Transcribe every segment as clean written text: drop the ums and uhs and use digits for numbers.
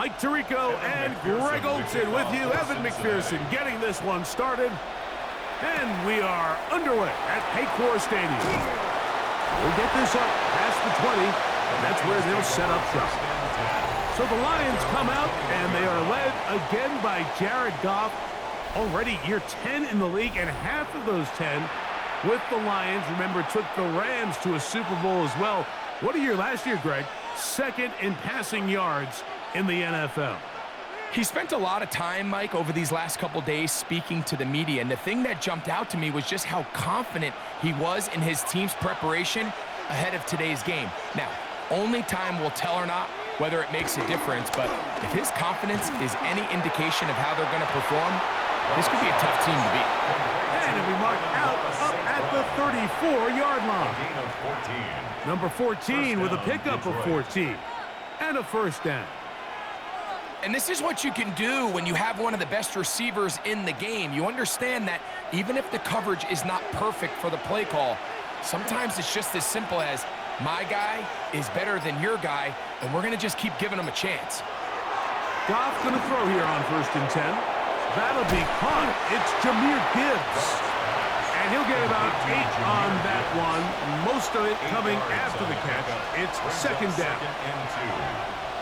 Mike Tirico and Greg Olson with you. Evan McPherson getting this one started. And we are underway at Paycor Stadium. We'll get this up past the 20, and that's where they'll set up shop. So the Lions come out, and they are led again by Jared Goff. Already year 10 in the league, and half of those 10 with the Lions. Remember, took the Rams to a Super Bowl as well. What a year last year, Greg. Second in passing yards in the NFL. He spent a lot of time, Mike, over these last couple days speaking to the media, and the thing that jumped out to me was just how confident he was in his team's preparation ahead of today's game. Now, only time will tell or not whether it makes a difference, but if his confidence is any indication of how they're going to perform, this could be a tough team to beat. And it'll be marked out up at the 34-yard line. Number 14 with a pickup of 14 and a first down. And this is what you can do when you have one of the best receivers in the game. You understand that even if the coverage is not perfect for the play call, sometimes it's just as simple as, my guy is better than your guy, and we're going to just keep giving him a chance. Goff going to throw here on 1st and 10. That'll be caught. It's Jahmyr Gibbs. And he'll get about 8 on that one. Most of it coming after the catch. It's 2nd down.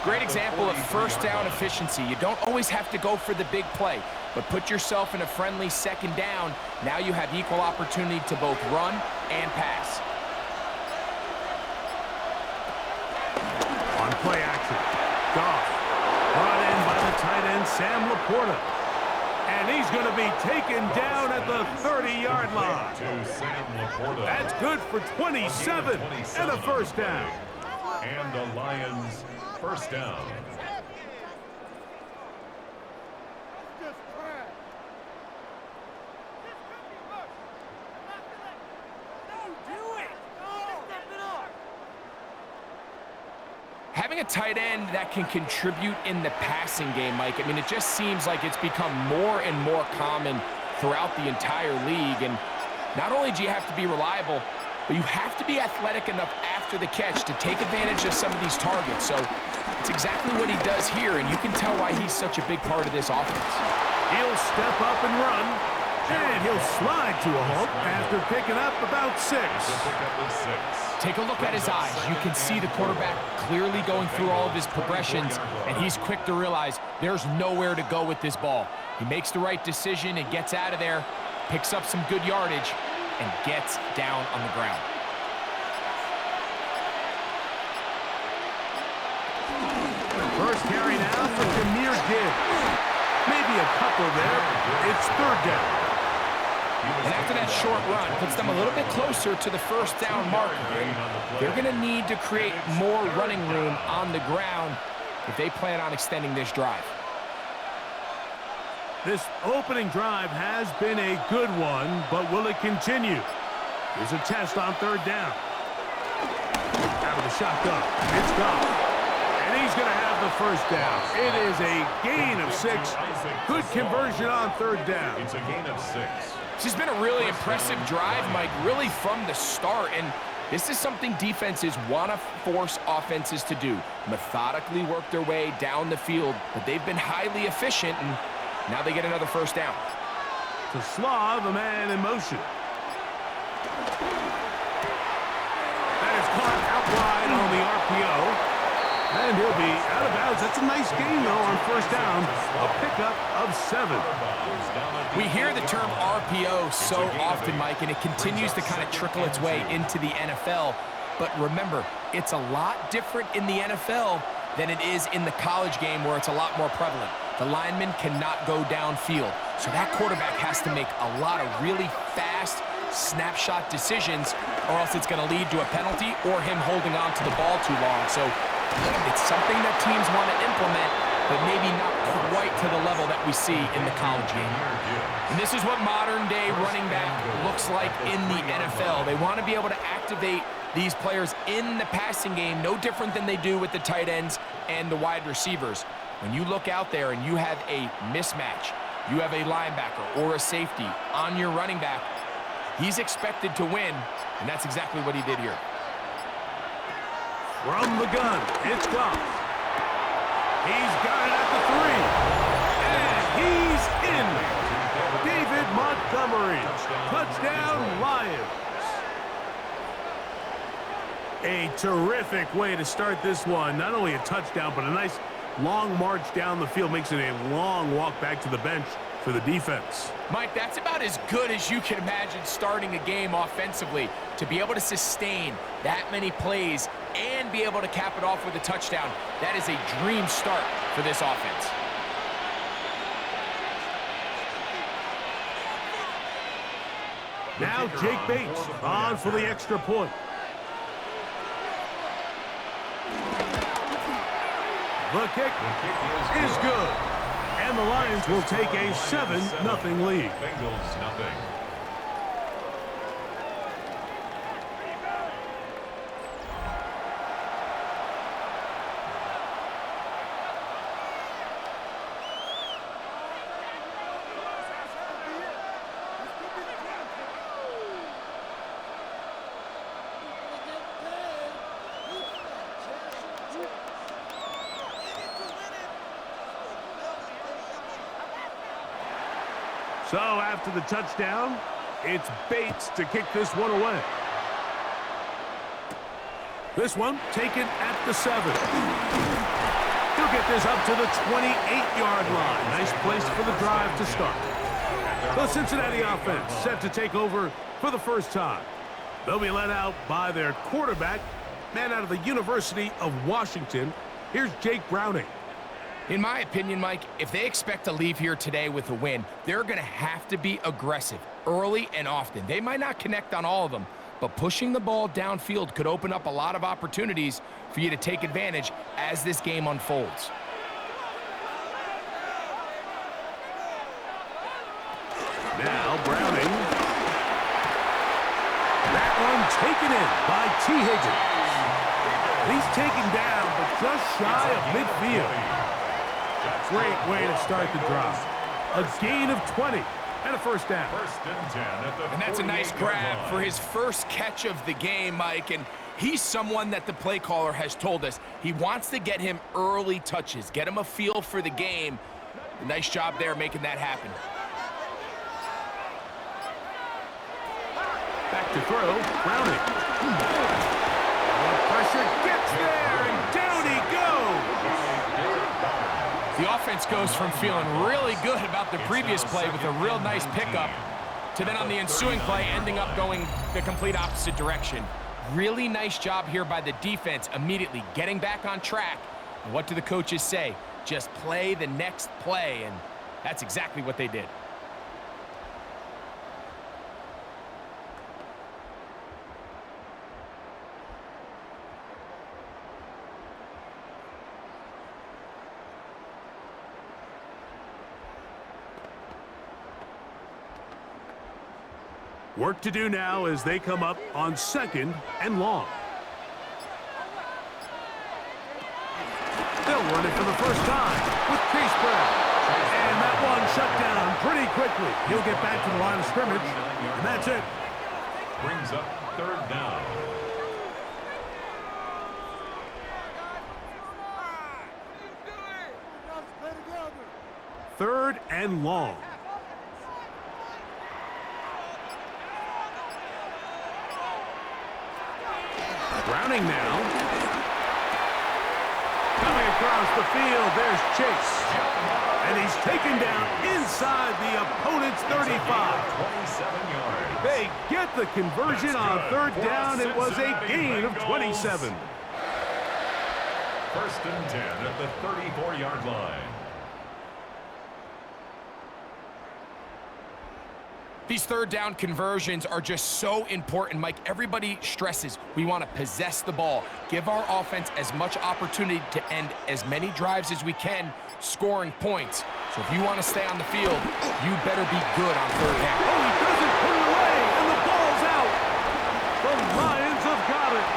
Great example of first down efficiency. You don't always have to go for the big play, but put yourself in a friendly 2nd down. Now you have equal opportunity to both run and pass. On play action, Goff brought in by the tight end Sam Laporta. And he's going to be taken down at the 30-yard line. That's good for 27 and a first down. And the Lions first down. Having a tight end that can contribute in the passing game, Mike, I mean, it just seems like it's become more and more common throughout the entire league. And not only do you have to be reliable, but you have to be athletic enough after the catch to take advantage of some of these targets. So it's exactly what he does here, and you can tell why he's such a big part of this offense. He'll step up and run, and he'll slide to a halt after picking up about 6. Take a look at his eyes. You can see the quarterback clearly going through all of his progressions, and he's quick to realize there's nowhere to go with this ball. He makes the right decision and gets out of there, picks up some good yardage, and gets down on the ground. First carry now for Jahmyr Gibbs. Maybe a couple there. It's 3rd down. And after that short run, puts them a little bit closer to the first down marker. They're going to need to create more running room on the ground if they plan on extending this drive. This opening drive has been a good one, but will it continue? Here's a test on 3rd down. Out of the shotgun, it's Goff. And he's going to have the first down. It is a gain of 6. Good conversion on 3rd down. It's a gain of 6. This has been a really impressive drive, Mike, really from the start. And this is something defenses want to force offenses to do. Methodically work their way down the field, but they've been highly efficient, and now they get another first down. To Slav, the man in motion. That is caught out wide on the RPO. And he'll be out of bounds. That's a nice gain, though, on 1st down. A pickup of 7. We hear the term RPO so often, Mike, and it continues to kind of trickle its way into the NFL. But remember, it's a lot different in the NFL than it is in the college game where it's a lot more prevalent. The lineman cannot go downfield. So that quarterback has to make a lot of really fast snapshot decisions, or else it's going to lead to a penalty or him holding on to the ball too long. So it's something that teams want to implement, but maybe not quite to the level that we see in the college game. And this is what modern-day running back looks like in the NFL. They want to be able to activate these players in the passing game, no different than they do with the tight ends and the wide receivers. When you look out there and you have a mismatch, you have a linebacker or a safety on your running back, he's expected to win, and that's exactly what he did here. From the gun, it's Goff. He's got it at the 3. And he's in. David Montgomery. Touchdown, Lions. A terrific way to start this one. Not only a touchdown, but a nice long march down the field. Makes it a long walk back to the bench for the defense. Mike, that's about as good as you can imagine starting a game offensively. To be able to sustain that many plays and be able to cap it off with a touchdown, that is a dream start for this offense. Now Jake Bates on for the extra point. The kick is good. And the Lions will take a 7-0 lead. Bengals nothing. So after the touchdown, it's Bates to kick this one away. This one taken at the 7. He'll get this up to the 28-yard line. Nice place for the drive to start. The Cincinnati offense set to take over for the first time. They'll be led out by their quarterback, man out of the University of Washington. Here's Jake Browning. In my opinion, Mike, if they expect to leave here today with a win, they're going to have to be aggressive early and often. They might not connect on all of them, but pushing the ball downfield could open up a lot of opportunities for you to take advantage as this game unfolds. Now Browning. That one taken in by T. Higgins. He's taken down, but just shy of midfield. Great way to start the drive. A gain of 20 and a first down. First and 10 at the And that's a nice grab line. for his first catch of the game, Mike. And he's someone that the play caller has told us he wants to get him early touches, get him a feel for the game. Nice job there making that happen. Back to throw, Browning. The pressure gets there, and down he goes. The offense goes from feeling really good about the previous play with a real nice pickup to then on the ensuing play ending up going the complete opposite direction. Really nice job here by the defense immediately getting back on track. And what do the coaches say? Just play the next play, and that's exactly what they did. Work to do now as they come up on 2nd and long. They'll run it for the first time with Chase Brown. And that one shut down pretty quickly. He'll get back to the line of scrimmage, and that's it. Brings up 3rd down. Third and long. Browning now. Coming across the field, there's Chase. And he's taken down inside the opponent's 35. 27 yards. They get the conversion on 3rd down. It was a gain of 27. First and 10 at the 34-yard line. These 3rd down conversions are just so important, Mike. Everybody stresses we want to possess the ball, give our offense as much opportunity to end as many drives as we can, scoring points. So if you want to stay on the field, you better be good on 3rd down. Oh, he doesn't put it away, and the ball's out. The Lions have got it.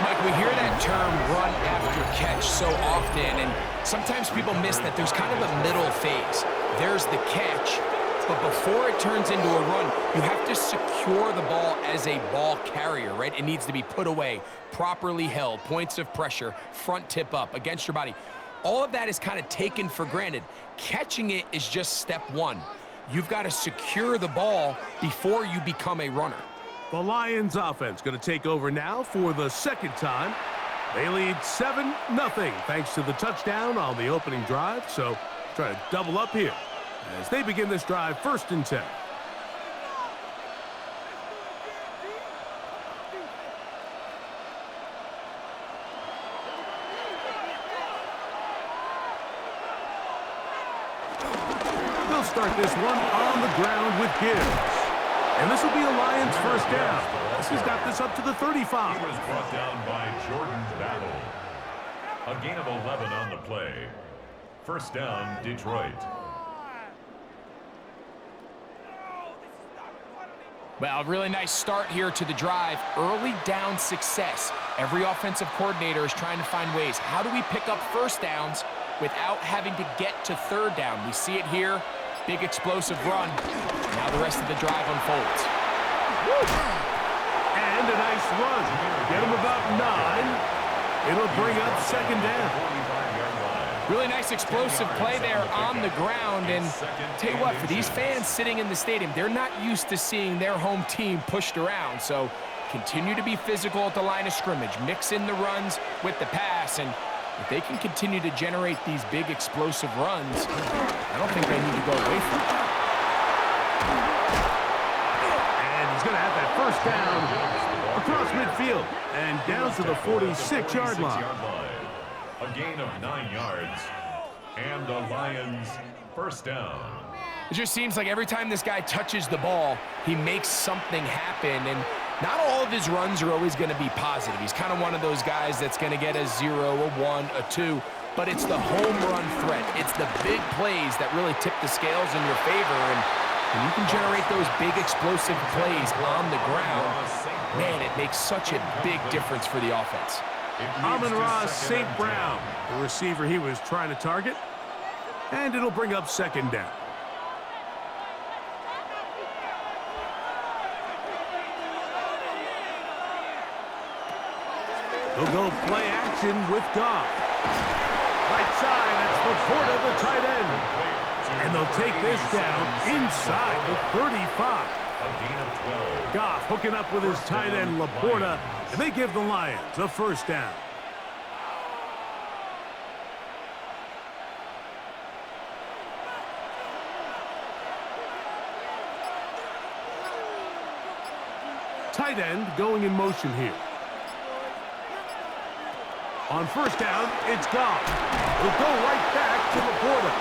Mike, we hear that term run after catch so often, and sometimes people miss that there's kind of a middle phase. There's the catch, but before it turns into a run, you have to secure the ball as a ball carrier, right? It needs to be put away, properly held, points of pressure, front tip up against your body. all of that is kind of taken for granted. Catching it is just step one. You've got to secure the ball before you become a runner. The Lions offense going to take over now for the second time. They lead 7-0 thanks to the touchdown on the opening drive. So try to double up here as they begin this drive 1st and 10. They'll start this one on the ground with Gibbs. And this will be a Lions first down. He's got this up to the 35. He was brought down by Jordan Battle. A gain of 11 on the play. First down, Detroit. Well, a really nice start here to the drive. Early down success. Every offensive coordinator is trying to find ways. How do we pick up first downs without having to get to third down? We see it here. Big explosive run. Now the rest of the drive unfolds. Woo! And a nice run. Get him about 9. It'll bring up second down. Really nice explosive play there on the ground. And tell you what, for these fans sitting in the stadium, they're not used to seeing their home team pushed around. So continue to be physical at the line of scrimmage. Mix in the runs with the pass. And if they can continue to generate these big explosive runs, I don't think they need to go away from it. And he's going to have that first down across midfield and down to the 46-yard line. A gain of 9 yards and the Lions first down. It just seems like every time this guy touches the ball, he makes something happen. And not all of his runs are always going to be positive. He's kind of one of those guys that's going to get a 0, a 1, a 2. But it's the home run threat. It's the big plays that really tip the scales in your favor. And when you can generate those big explosive plays on the ground, man, it makes such a big difference for the offense. Amon-Ra St. Brown, the receiver he was trying to target. And it'll bring up second down. He'll go play action with Goff. Right side, that's Laporta, the tight end. And they'll take this down inside the 35. Goff hooking up with his tight end, Laporta, and they give the Lions a first down. Tight end going in motion here. On first down, it's Goff. He'll go right back to Laporta.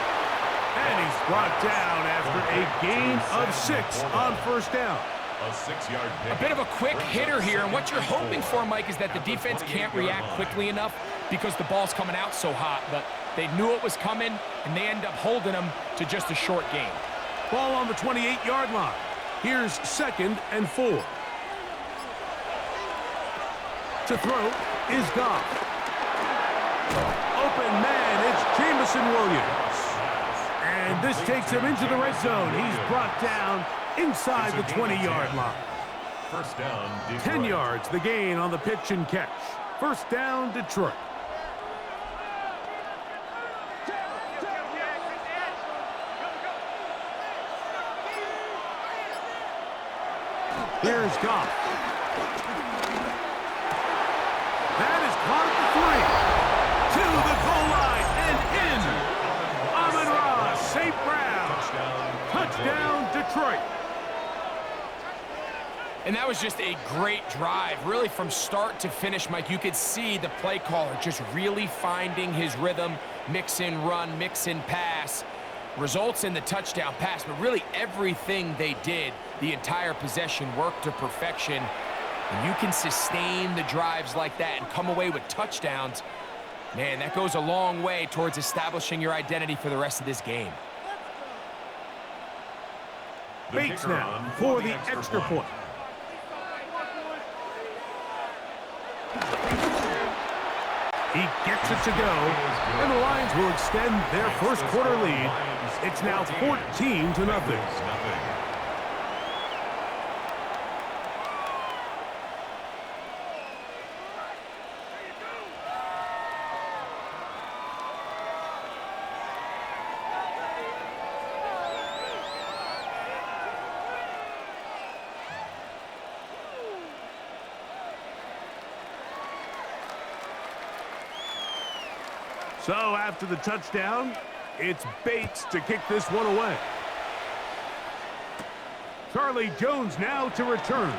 And he's brought down after a gain of 6 on first down. A 6-yard pick. A bit of a quick hitter here, and what you're hoping for, Mike, is that the defense can't react quickly enough because the ball's coming out so hot. But they knew it was coming, and they end up holding them to just a short gain. Ball on the 28-yard line. Here's 2nd and 4. To throw is Goff. Open man, it's Jamison Williams. And this takes him into the red zone. He's brought down inside the 20-yard line. First down, Detroit. 10 yards, the gain on the pitch and catch. First down, Detroit. Here's Goff. That is caught at the 3. To the goal line and in. Amon-Ra St. Brown. Touchdown, Detroit. And that was just a great drive, really from start to finish, Mike. You could see the play caller just really finding his rhythm, mix in run, mix in pass, results in the touchdown pass. But really everything they did, the entire possession, worked to perfection. And you can sustain the drives like that and come away with touchdowns. Man, that goes a long way towards establishing your identity for the rest of this game. Bates now for the extra point. He gets it to go, and the Lions will extend their first quarter lead. It's now 14-0. So after the touchdown, it's Bates to kick this one away. Charlie Jones now to return.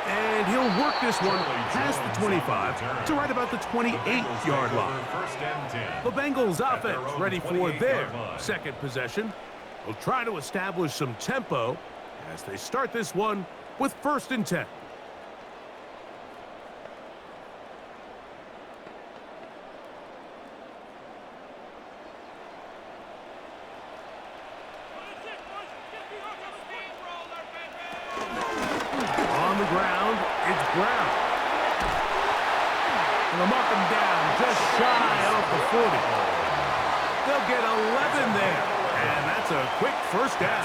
And he'll work this one past the 25 to right about the 28-yard line. The Bengals offense ready for their second possession. Will try to establish some tempo as they start this one with 1st and 10. On the ground, it's Brown. And they'll mark him down just shy of the 40. They'll get 11 there. And that's a quick 1st down.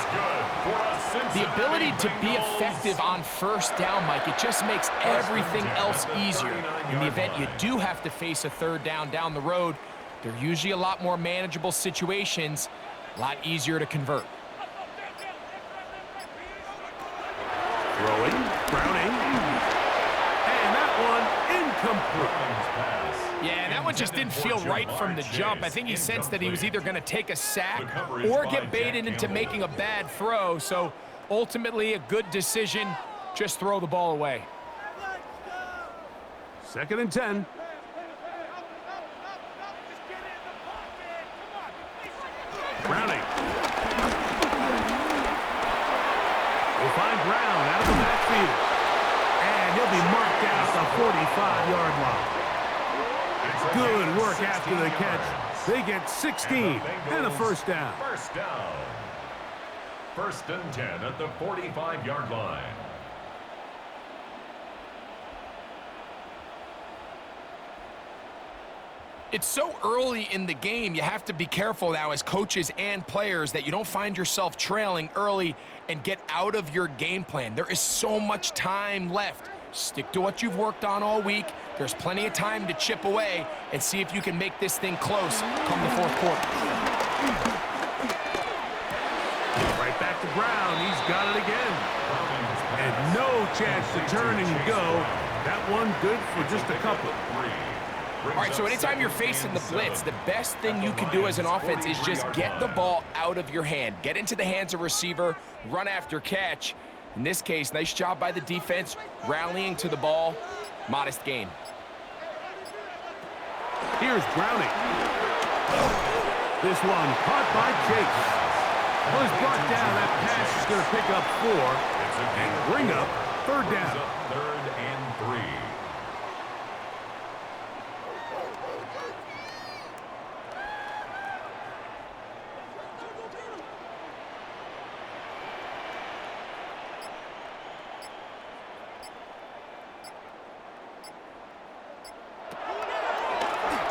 The ability to be effective on 1st down, Mike, it just makes everything else easier. In the event you do have to face a 3rd down the road, they're usually a lot more manageable situations, a lot easier to convert. Throwing, Browning, and that one incomplete. Yeah, that one just didn't feel right from the jump. I think he sensed that he was either going to take a sack or get baited into making a bad throw. So ultimately a good decision, just throw the ball away. 2nd and 10. Browning. We'll find Brown out of the backfield. And he'll be marked down at the 45-yard line. Good work after the catch. They get 16 and a 1st down. 1st down. 1st and 10 at the 45-yard line. It's so early in the game, you have to be careful now as coaches and players that you don't find yourself trailing early and get out of your game plan. There is so much time left. Stick to what you've worked on all week. There's plenty of time to chip away and see if you can make this thing close come the 4th quarter. Right back to Brown. He's got it again. And no chance to turn and go. That one good for just a couple. All right, so anytime you're facing the blitz, the best thing you can do as an offense is just get the ball out of your hand. Get into the hands of receiver, run after catch. In this case, nice job by the defense, rallying to the ball. Modest gain. Here's Browning. This one caught by Chase. Was brought down. That pass is going to pick up 4 and bring up 3rd down. 3rd and 3.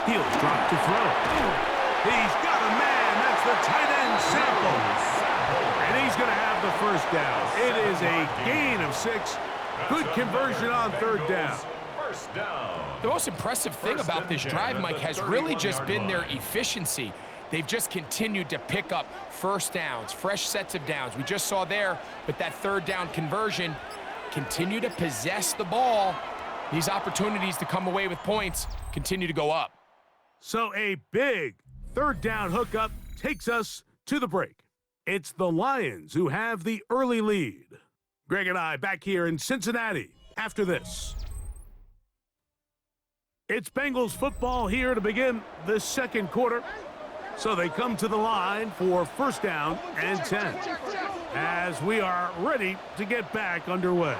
He'll drop to throw. He's got a man. That's the tight end Sample. And he's going to have the 1st down. It is a gain of 6. Good conversion on 3rd down. 1st down. The most impressive thing about this drive, Mike, has really just been their efficiency. They've just continued to pick up 1st downs, fresh sets of downs. We just saw there with that 3rd down conversion, continue to possess the ball. These opportunities to come away with points continue to go up. So a big 3rd down hookup takes us to the break. It's the Lions who have the early lead. Greg and I back here in Cincinnati after this. It's Bengals football here to begin the 2nd quarter. So they come to the line for 1st down and 10 as we are ready to get back underway.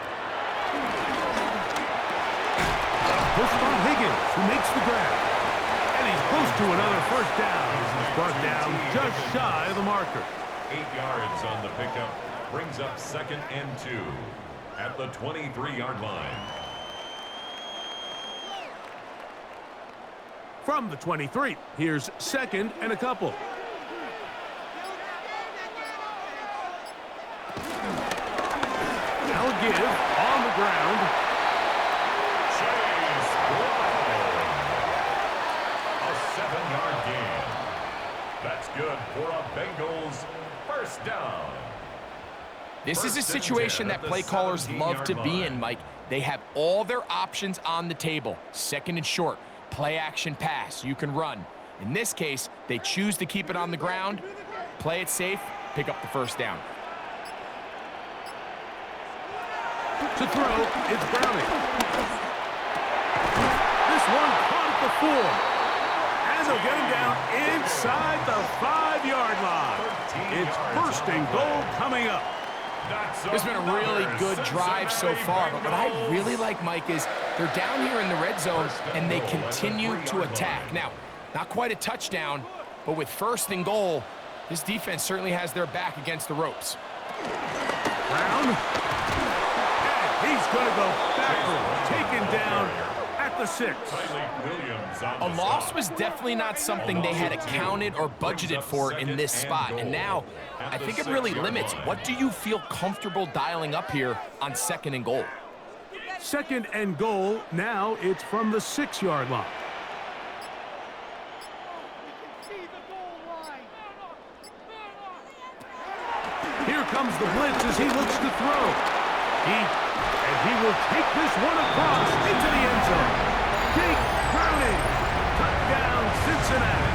Push by Higgins, who makes the grab. And he's close to another 1st down. He's brought down just shy of the marker. 8 yards on the pickup. Brings up 2nd and 2 at the 23-yard line. From the 23, here's 2nd and a couple. Now give on the ground. A 7-yard gain. That's good for a Bengals 1st down. This is a situation that play callers love to be in, Mike. They have all their options on the table. 2nd and short. play action pass. You can run. In this case, they choose to keep it on the ground, play it safe, pick up the first down. To throw, it's Browning. This one caught at the 4. And they'll get him down inside the 5-yard line. It's first and goal coming up. It's been a really good drive so far, but what I really like, Mike, is they're down here in the red zone, and they continue to attack. Now, not quite a touchdown, but with first and goal, this defense certainly has their back against the ropes. Brown. And he's going to go backward, taken down at the 6. A loss was definitely not something they had accounted or budgeted for in this spot. And now, I think it really limits. What do you feel comfortable dialing up here on second and goal? Second and goal, now it's from the 6-yard line. Here comes the blitz as he looks to throw. He will take this one across into the end zone. Jake Browning, touchdown Cincinnati.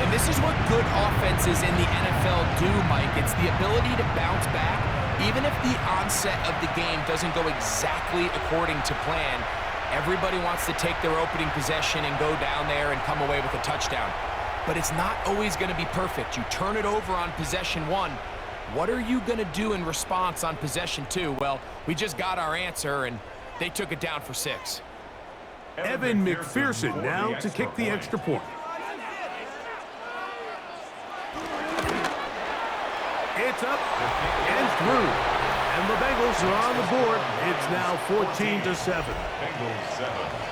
And this is what good offenses in the NFL do, Mike. It's the ability to bounce back, even if the onset of the game doesn't go exactly according to plan. Everybody wants to take their opening possession and go down there and come away with a touchdown. But it's not always going to be perfect. You turn it over on possession 1. What are you going to do in response on possession 2? Well, we just got our answer, and they took it down for 6. Evan McPherson now to kick the extra point. It's up and through. And the Bengals are on the board. It's now 14-7. Bengals 7.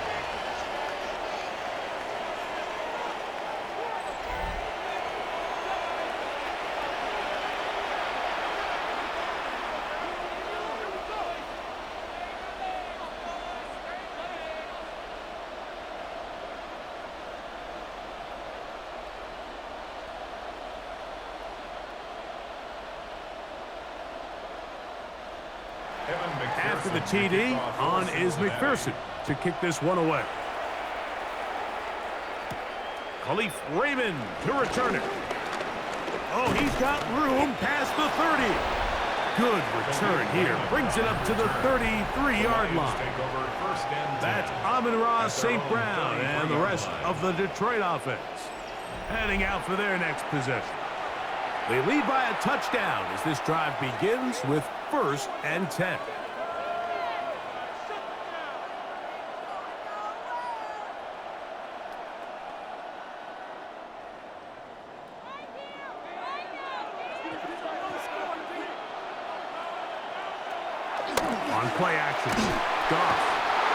After the TD, on is McPherson to kick this one away. Khalif Raymond to return it. Oh, he's got room past the 30. Good return here. Brings it up to the 33-yard line. That's Amon-Ra St. Brown and the rest of the Detroit offense heading out for their next possession. They lead by a touchdown as this drive begins with 1st and 10. On play action, Goff.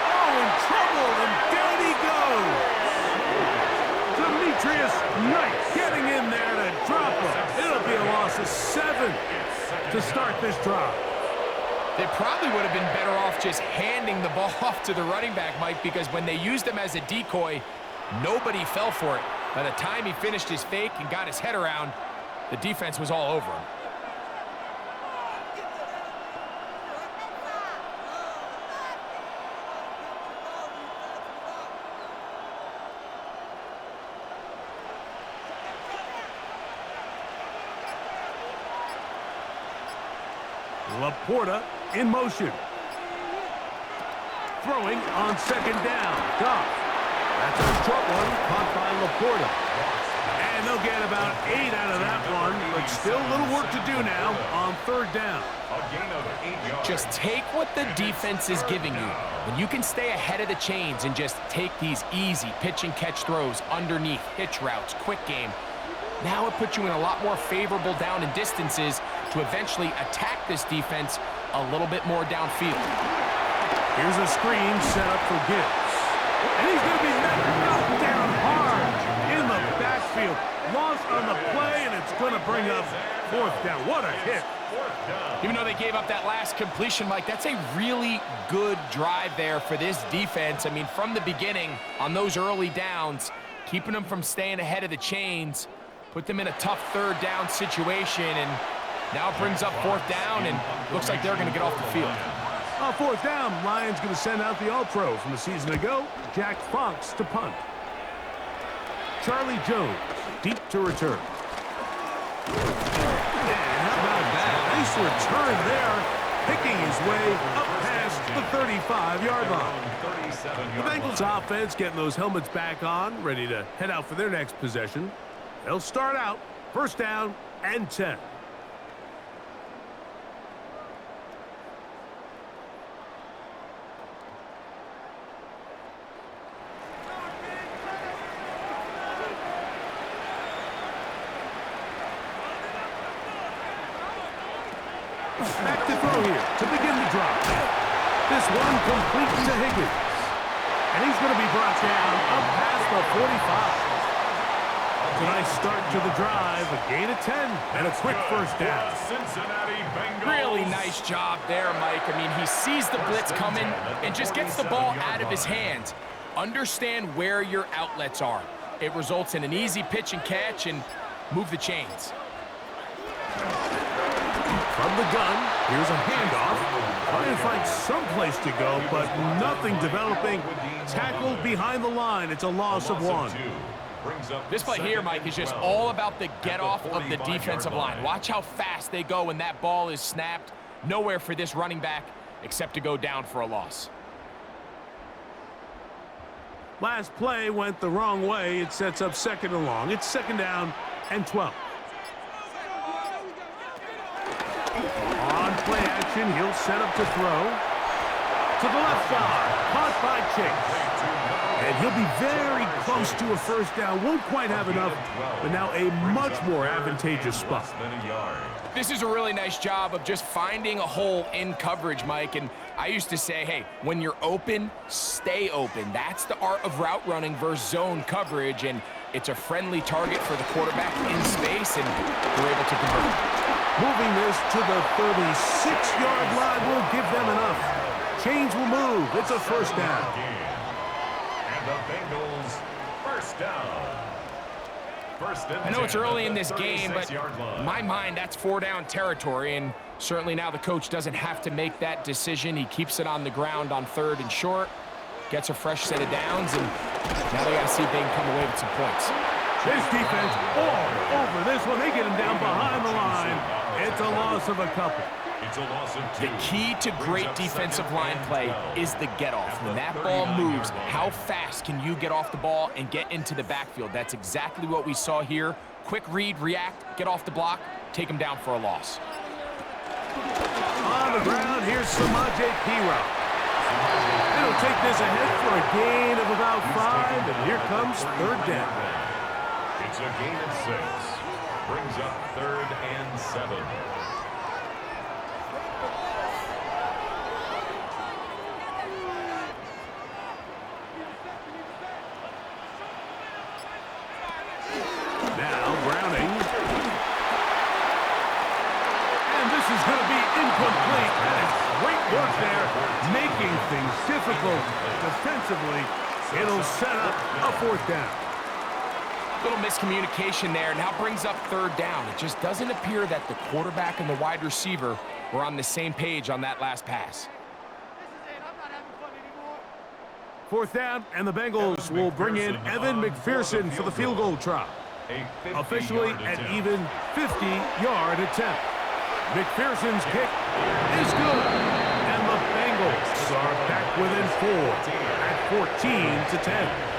Oh, in trouble, and down he goes. Demetrius Knight getting in there to drop him. It'll be a loss of 7 to start this drive. They probably would have been better off just handing the ball off to the running back, Mike, because when they used him as a decoy, nobody fell for it. By the time he finished his fake and got his head around, the defense was all over him. Laporta in motion. Throwing on 2nd down. Goff. That's a short one caught by Laporta. And they'll get about 8 out of that one, but still a little work to do now on 3rd down. Just take what the defense is giving you. When you can stay ahead of the chains and just take these easy pitch and catch throws underneath, hitch routes, quick game, now it puts you in a lot more favorable down and distances to eventually attack this defense a little bit more downfield. Here's a screen set up for Gibbs. And he's going to be knocked down hard in the backfield. Loss on the play, and it's going to bring up 4th down. What a hit. Even though they gave up that last completion, Mike, that's a really good drive there for this defense. I mean, from the beginning, on those early downs, keeping them from staying ahead of the chains, put them in a tough 3rd down situation, and now it brings up 4th down, and looks like they're going to get off the field. On fourth down, Lions going to send out the All-Pro from a season ago, Jack Fox to punt. Charlie Jones, deep to return. And how about that? Nice return there, picking his way up past the 35-yard line. The Bengals offense getting those helmets back on, ready to head out for their next possession. They'll start out, first down and 10. Back to throw here to begin the drive. This one complete to Higgins. And he's going to be brought down up past the 45. It's a nice start to the drive, a gain of 10, and a quick first down. Cincinnati Bengals. Really nice job there, Mike. I mean, he sees the blitz coming and just gets the ball out of his hands. Understand where your outlets are. It results in an easy pitch and catch and move the chains. From the gun, here's a handoff. Trying to find some place to go, but nothing developing. Tackled behind the line. It's a loss of 1. This play here, Mike, is just all about the get-off of the defensive line. Watch how fast they go when that ball is snapped. Nowhere for this running back except to go down for a loss. Last play went the wrong way. It sets up second and long. It's second down and 12. On play action, he'll set up to throw. To the left side, caught by Chase. And he'll be very close to a first down. Won't quite have enough, but now a much more advantageous spot. This is a really nice job of just finding a hole in coverage, Mike. And I used to say, hey, when you're open, stay open. That's the art of route running versus zone coverage. And it's a friendly target for the quarterback in space, and we're able to convert. Moving this to the 36-yard line will give them enough. Chains will move. It's a first down. And the Bengals first down. I know it's early in this game, but in my mind, that's 4-down territory, and certainly now the coach doesn't have to make that decision. He keeps it on the ground on 3rd and short, gets a fresh set of downs, and now they got to see if they can come away with some points. This defense all over this one. They get him down behind the line. It's a loss of a couple. It's a loss of 2. The key to great defensive line play is the get-off. When that ball moves, how fast can you get off the ball and get into the backfield? That's exactly what we saw here. Quick read, react, get off the block, take him down for a loss. On the ground, here's Samaje Perine. It'll take this ahead for a gain of about 5, and here comes 3rd down. It's a gain of 6. Brings up 3rd and 7. Now Browning. And this is going to be incomplete. That is great work there, making things difficult defensively. It'll set up a 4th down. Little miscommunication there. Now brings up 3rd down. It just doesn't appear that the quarterback and the wide receiver were on the same page on that last pass. 4th down, and the Bengals will bring in Evan McPherson for the field goal try. Officially an even 50-yard attempt. McPherson's kick is good. And the Bengals are back within 4 at 14-10.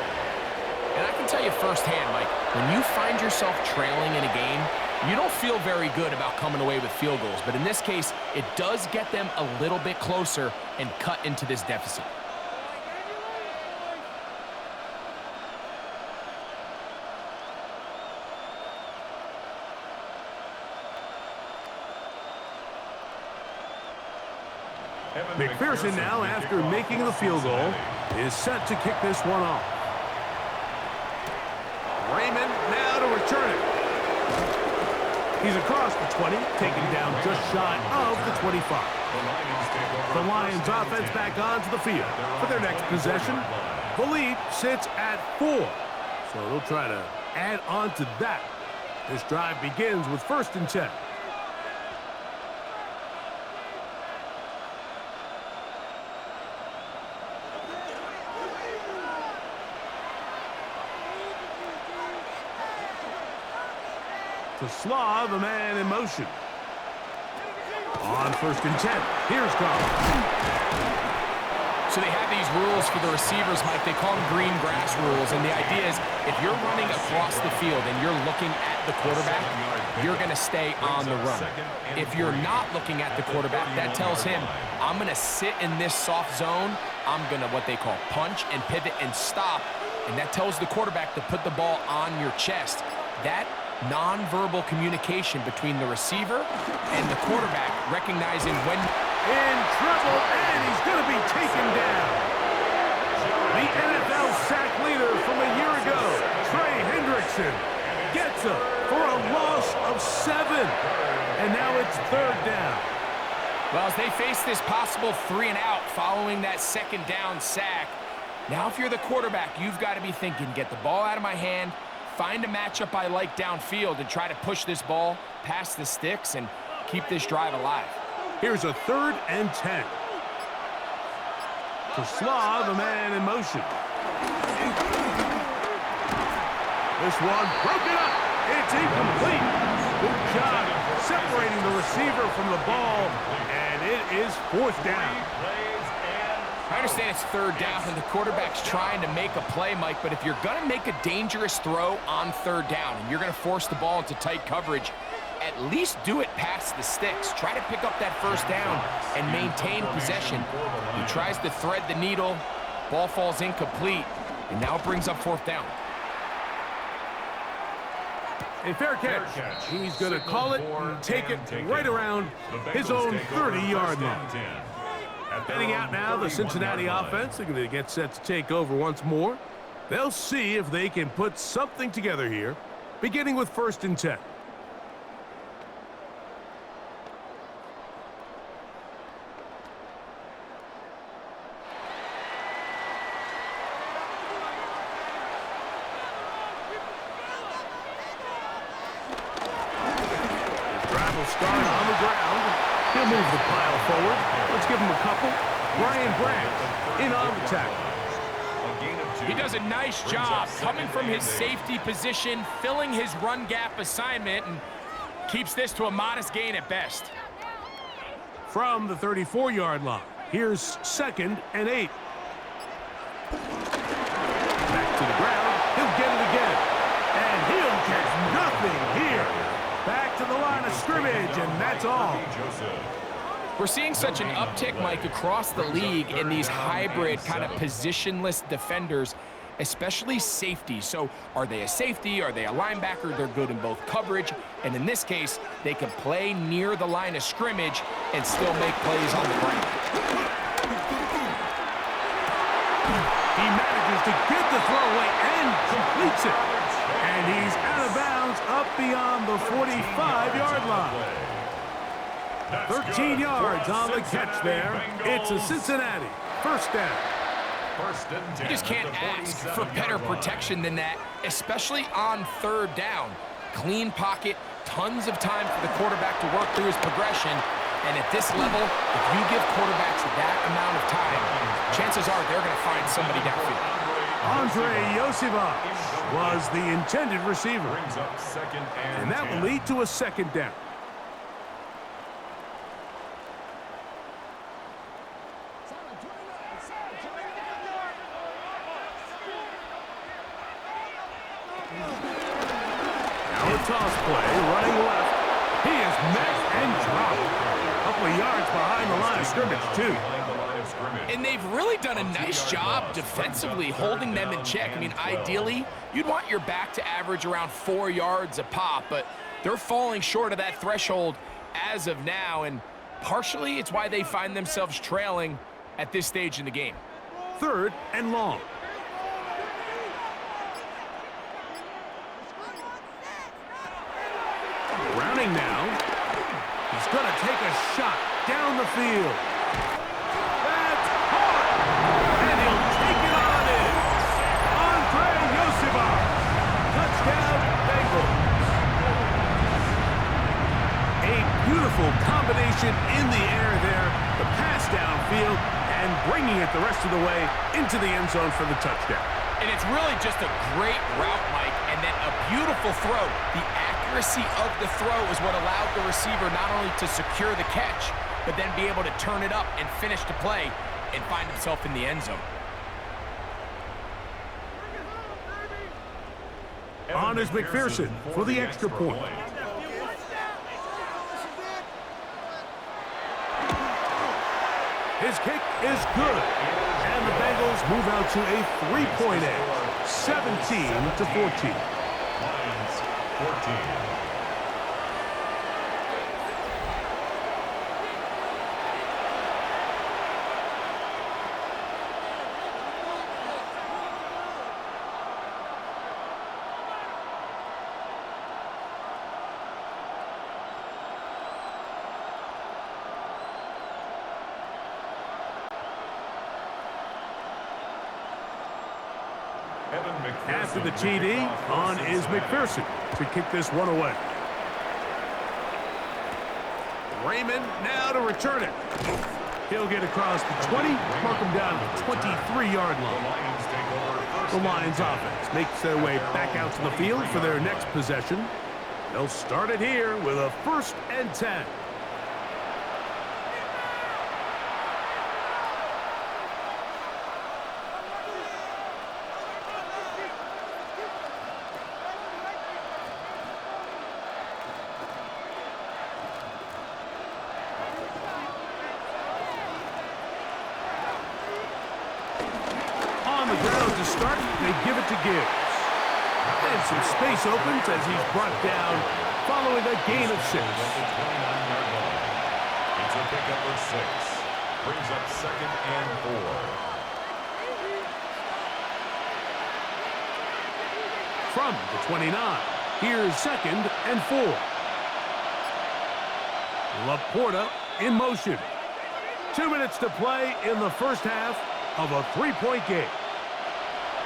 And I can tell you firsthand, Mike, when you find yourself trailing in a game, you don't feel very good about coming away with field goals. But in this case, it does get them a little bit closer and cut into this deficit. McPherson now, after making the field goal, is set to kick this one off. Raymond now to return it. He's across the 20, taken down just shy of the 25. The Lions offense back onto the field for their next possession. The lead sits at 4, so they'll try to add on to that. This drive begins with 1st and 10. To slow the man in motion. On 1st and 10. Here's Goff. So they have these rules for the receivers, Mike. They call them green grass rules. And the idea is if you're running across the field and you're looking at the quarterback, you're going to stay on the run. If you're not looking at the quarterback, that tells him, I'm going to sit in this soft zone. I'm going to what they call punch and pivot and stop. And that tells the quarterback to put the ball on your chest. That nonverbal communication between the receiver and the quarterback, recognizing when in trouble, and he's going to be taken down. The NFL sack leader from a year ago, Trey Hendrickson, gets him for a loss of 7. And now it's 3rd down. Well, as they face this possible 3-and-out following that 2nd down sack, now if you're the quarterback, you've got to be thinking, get the ball out of my hand, find a matchup I like downfield, and try to push this ball past the sticks and keep this drive alive. Here's a 3rd and 10. To slow the man in motion. This one broken up. It's incomplete. Good job separating the receiver from the ball, and it is 4th down. I understand it's 3rd down and the quarterback's trying to make a play, Mike, but if you're going to make a dangerous throw on 3rd down and you're going to force the ball into tight coverage, at least do it past the sticks. Try to pick up that 1st down and maintain possession. He tries to thread the needle. Ball falls incomplete, and now it brings up 4th down. A fair catch. He's going to call it and take it right around his own 30-yard line. Heading out now, the Cincinnati offense. They're going to get set to take over once more. They'll see if they can put something together here, beginning with 1st and 10. Start on the ground. He'll move the pile forward. Let's give him a couple. Brian Branch in on the tackle. He does a nice job coming from his safety position, filling his run gap assignment, and keeps this to a modest gain at best. From the 34-yard line, here's 2nd and 8. Back to the ground. He'll get it again. And he'll catch nothing here. Back to the line of scrimmage, and that's all. We're seeing such an uptick, Mike, across the league in these hybrid kind of positionless defenders, especially safety. So are they a safety? Are they a linebacker? They're good in both coverage. And in this case, they can play near the line of scrimmage and still make plays on the ground. He manages to get the throw away and completes it. And he's out of bounds up beyond the 45-yard line. 13 yards on the catch there. It's a Cincinnati 1st down. You just can't ask for better protection than that, especially on 3rd down. Clean pocket, tons of time for the quarterback to work through his progression. And at this level, if you give quarterbacks that amount of time, chances are they're going to find somebody downfield. Andre Yosivach was the intended receiver. And that will lead to a 2nd down. Now a toss play, running left. He is met and dropped. A couple of yards behind the line of scrimmage, too. And they've really done a nice job defensively holding them in check. I mean, ideally, you'd want your back to average around 4 yards a pop, but they're falling short of that threshold as of now, and partially it's why they find themselves trailing at this stage in the game. 3rd and long. Browning now. He's going to take a shot down the field. That's hard. And he'll take it on in. Andre Yosivach. Touchdown, Bengals. A beautiful combination in the air there. The pass downfield and bringing it the rest of the way into the end zone for the touchdown. And it's really just a great route, Mike, and then a beautiful throw. The accuracy accuracy of the throw is what allowed the receiver not only to secure the catch, but then be able to turn it up and finish the play and find himself in the end zone. On is McPherson for the extra point. His kick is good. And the Bengals move out to a 3-point edge, 17-14. Lions 14. After the TD, on is McPherson to kick this one away. Raymond now to return it. He'll get across the 20, mark him down to the 23-yard line. The Lions offense makes their way back out to the field for their next possession. They'll start it here with a 1st and 10. To start, they give it to Gibbs. And some space opens as he's brought down following a gain of 6. It's a pickup of 6. Brings up 2nd and 4. From the 29, here's 2nd and 4. Laporta in motion. 2 minutes to play in the first half of a 3-point game.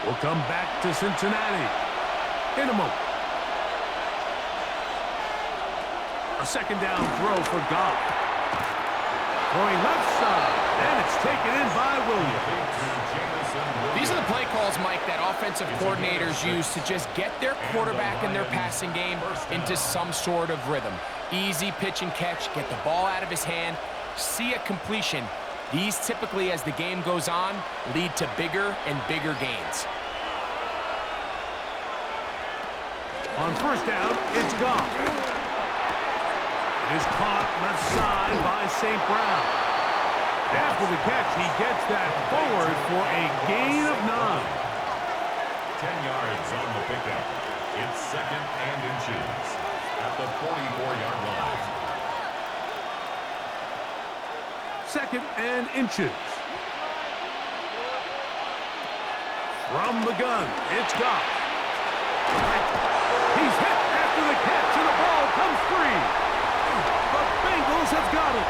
We'll come back to Cincinnati in a moment. A 2nd down throw for Goff. Throwing left side, and it's taken in by Williams. These are the play calls, Mike, that offensive coordinators use to just get their quarterback and their passing game into some sort of rhythm. Easy pitch and catch, get the ball out of his hand, see a completion. These typically, as the game goes on, lead to bigger and bigger gains. On 1st down, it's Goff. It is caught left side by St. Brown. After the catch, he gets that forward for a gain of 9. 10 yards on the pickup. It's 2nd and inches at the 44-yard line. 2nd and inches. From the gun, it's Goff. He's hit after the catch, and the ball comes free. The Bengals have got it.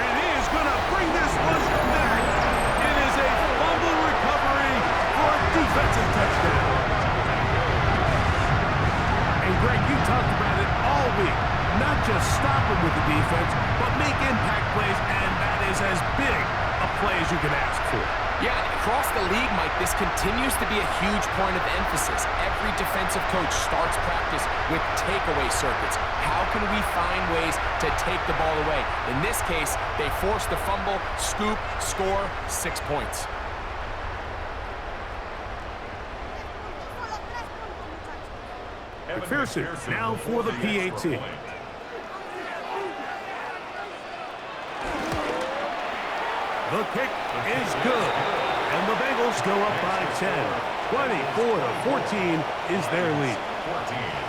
And he is going to bring this one back. It is a fumble recovery for a defensive touchdown. And Greg, you talked about it all week. Not just stop him with the defense, but make impact plays, and that is as big a play as you can ask for. Yeah, across the league, Mike, this continues to be a huge point of emphasis. Every defensive coach starts practice with takeaway circuits. How can we find ways to take the ball away? In this case, they force the fumble, scoop, score, 6 points. McPherson now for the PAT. The kick is good. And the Bengals go up by 10. 24-14 is their lead. 14.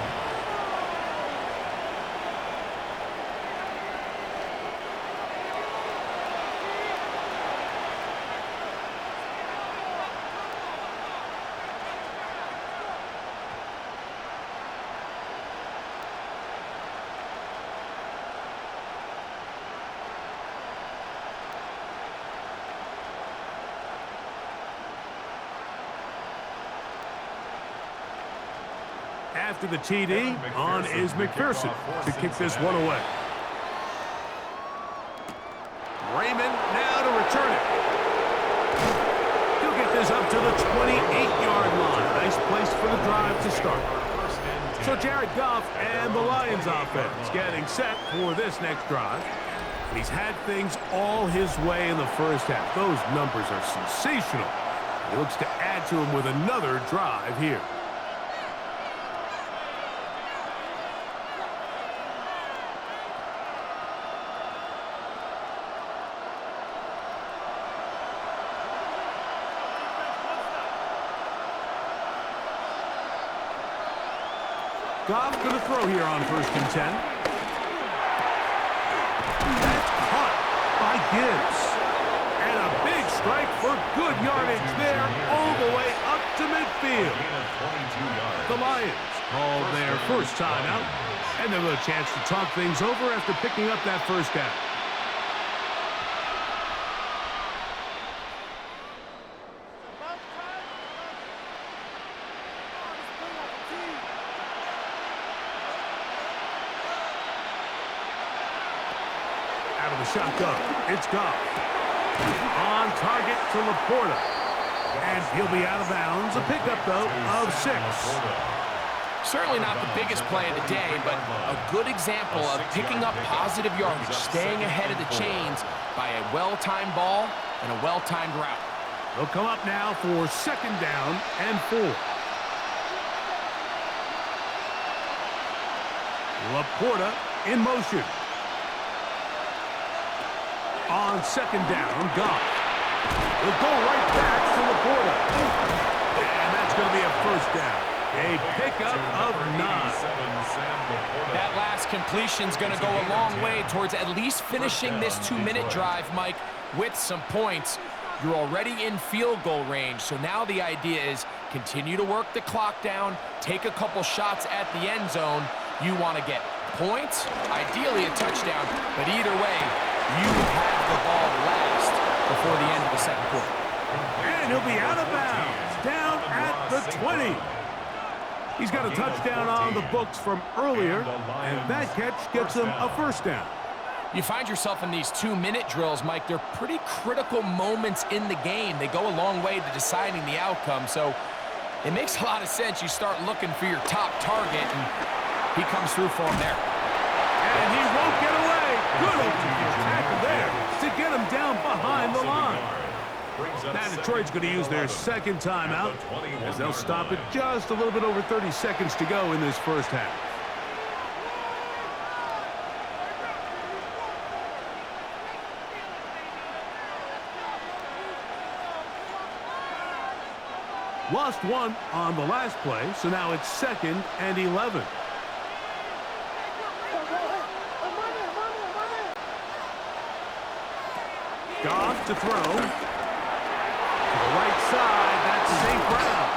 After the TD, on is McPherson to kick this one away. Raymond now to return it. He'll get this up to the 28-yard line. Nice place for the drive to start. So Jared Goff and the Lions offense getting set for this next drive. He's had things all his way in the first half. Those numbers are sensational. He looks to add to them with another drive here. Goff going to throw here on 1st and 10. That's caught by Gibbs. And a big strike for good yardage there all the way up to midfield. The Lions call their first timeout, and they'll have a chance to talk things over after picking up that first down. Out of the shotgun, it's Goff. On target to Laporta. And he'll be out of bounds. A pickup, though, of 6. Certainly not the biggest play of the day, but a good example of picking up positive yardage, staying ahead of the chains by a well-timed ball and a well-timed route. They'll come up now for 2nd down and 4. Laporta in motion. On 2nd down, Goff. He'll go right back to Laporta. And that's going to be a 1st down. A pickup of 9. That last completion's going to go a long way towards at least finishing this 2-minute drive, Mike, with some points. You're already in field goal range, so now the idea is continue to work the clock down, take a couple shots at the end zone. You want to get points, ideally a touchdown, but either way, you have the ball last before the end of the 2nd quarter. And he'll be out of bounds, down at the 20. He's got a touchdown on the books from earlier, and that catch gets him a 1st down. You find yourself in these 2-minute drills, Mike. They're pretty critical moments in the game. They go a long way to deciding the outcome, so it makes a lot of sense. You start looking for your top target, and he comes through for him there. And he won't get away. Good open tackle there to get him down behind the line. Now Detroit's going to use their 2nd timeout as they'll stop it just a little bit over 30 seconds to go in this first half. Lost 1 on the last play, so now it's 2nd and 11. Goff to throw. To the right side, that's St. Brown.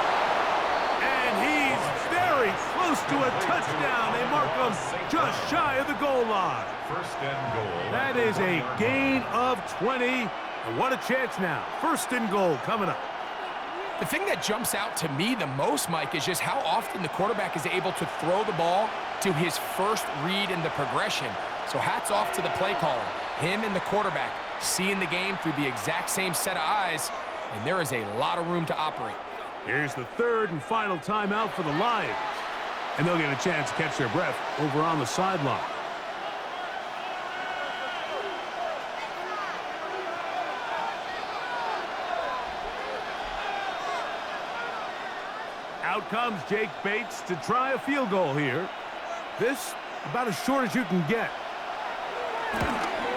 And he's very close to a touchdown. They mark him just shy of the goal line. 1st and goal. That is a gain of 20. And what a chance now. 1st and goal coming up. The thing that jumps out to me the most, Mike, is just how often the quarterback is able to throw the ball to his first read in the progression. So hats off to the play caller. Him and the quarterback seeing the game through the exact same set of eyes, and there is a lot of room to operate. Here's the 3rd and final timeout for the Lions. And they'll get a chance to catch their breath over on the sideline. Out comes Jake Bates to try a field goal here. This about as short as you can get.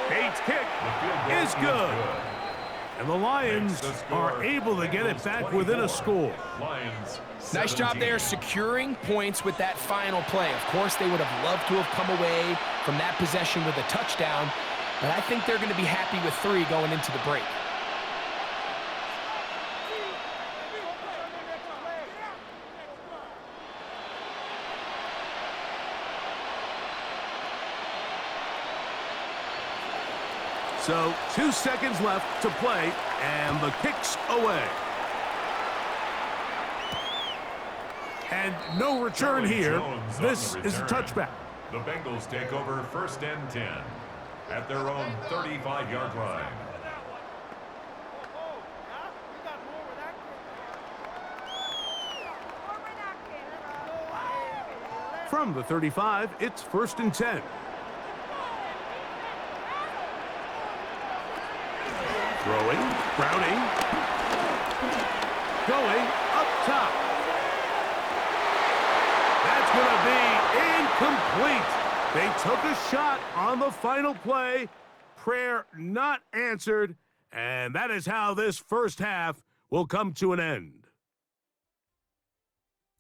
Bates' kick is good. And the Lions are able to get it back within a score. Nice job there securing points with that final play. Of course, they would have loved to have come away from that possession with a touchdown, but I think they're going to be happy with 3 going into the break. So 2 seconds left to play, and the kick's away. And no return here. This is a touchback. The Bengals take over 1st and 10 at their own 35-yard line. From the 35, it's 1st and 10. Throwing, Browning. Going up top. That's going to be incomplete. They took a shot on the final play. Prayer not answered. And that is how this first half will come to an end.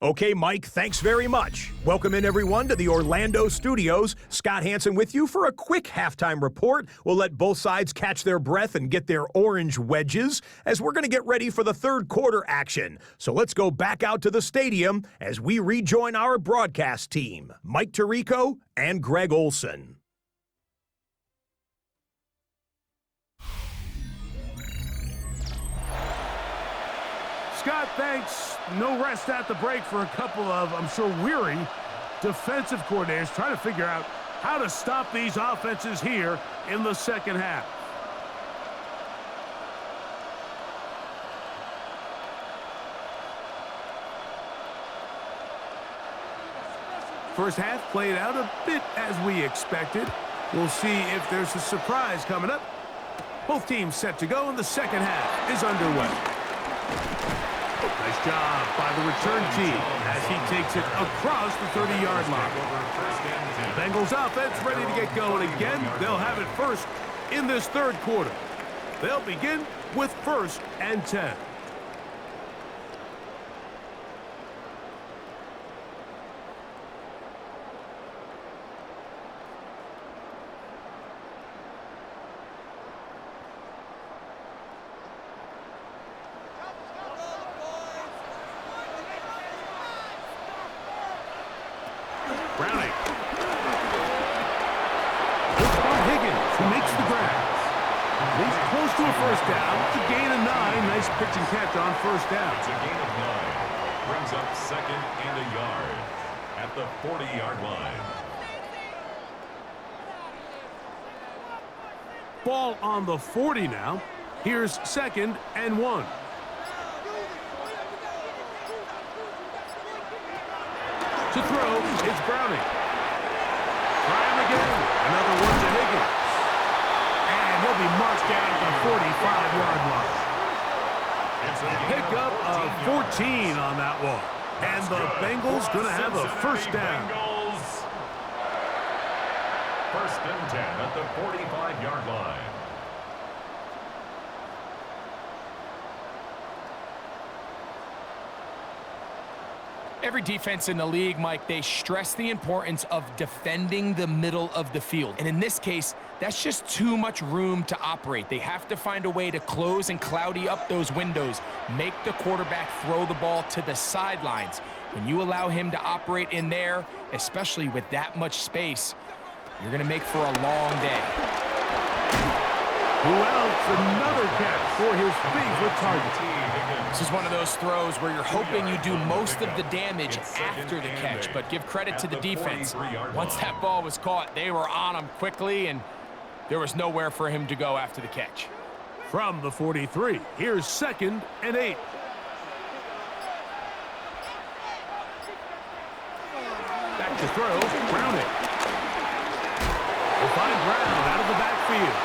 Okay, Mike, thanks very much. Welcome in, everyone, to the Orlando studios. Scott Hansen with you for a quick halftime report. We'll let both sides catch their breath and get their orange wedges as we're going to get ready for the third quarter action. So let's go back out to the stadium as we rejoin our broadcast team, Mike Tirico and Greg Olson. Scott, thanks. No rest at the break for a couple of, I'm sure, weary defensive coordinators trying to figure out how to stop these offenses here in the second half. First half played out a bit as we expected. We'll see if there's a surprise coming up. Both teams set to go, and the second half is underway. Nice job by the return team as he takes it across the 30-yard line. Bengals offense ready to get going again. They'll have it first in this third quarter. They'll begin with 1st and 10. Browning. It's from Higgins, who makes the grab. He's close to a first down. It's a gain of 9. Nice pitch and catch on first down. It's a gain of 9. Brings up 2nd and a yard at the 40-yard line. Ball on the 40 now. Here's 2nd and 1. To throw, it's Browning. Try him again. Another one to Higgins. And he'll be marched down at the 45-yard line. It's a pickup of 14 on that one. And the Bengals going to have a first down. 1st and 10 at the 45-yard line. Every defense in the league, Mike, they stress the importance of defending the middle of the field. And in this case, that's just too much room to operate. They have to find a way to close and cloudy up those windows, make the quarterback throw the ball to the sidelines. When you allow him to operate in there, especially with that much space, you're going to make for a long day. Who else? Another catch for his favorite target. This is one of those throws where you're hoping you do most of the damage after the catch, but give credit to the defense. Once that ball was caught, they were on him quickly, and there was nowhere for him to go after the catch. From the 43, here's 2nd and 8. Back to throw, Browning. We'll find Brown out of the backfield.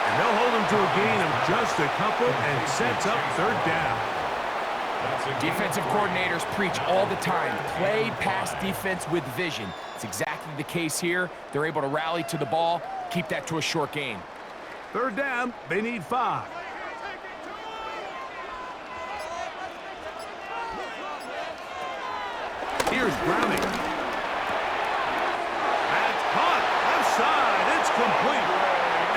And they'll hold him to a gain of just a couple and sets up 3rd down. Defensive coordinators preach all the time, play pass defense with vision. It's exactly the case here. They're able to rally to the ball, keep that to a short gain. 3rd down, they need 5. Here's Browning. That's caught. Left side. It's complete.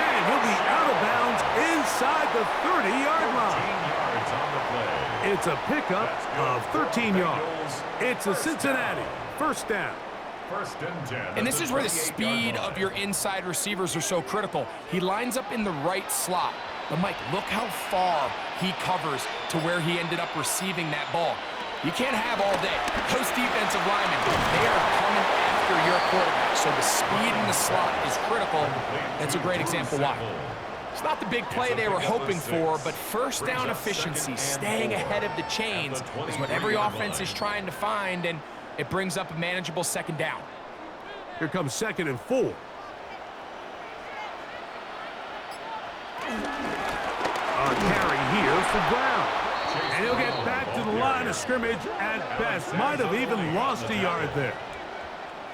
And he'll be out of bounds inside the 30-yard line. It's a pickup of 13 yards. It's a Cincinnati first down. 1st and 10. And this is where the speed of your inside receivers are so critical. He lines up in the right slot. But, Mike, look how far he covers to where he ended up receiving that ball. You can't have all day. Those defensive linemen, they are coming after your quarterback. So the speed in the slot is critical. That's a great example why. It's not the big play they were hoping for, but first down efficiency, staying ahead of the chains, is what every offense is trying to find, and It brings up a manageable second down. Here comes 2nd and 4. A carry here for Brown. And he'll get back to the line of scrimmage at best. Might have even lost a yard there.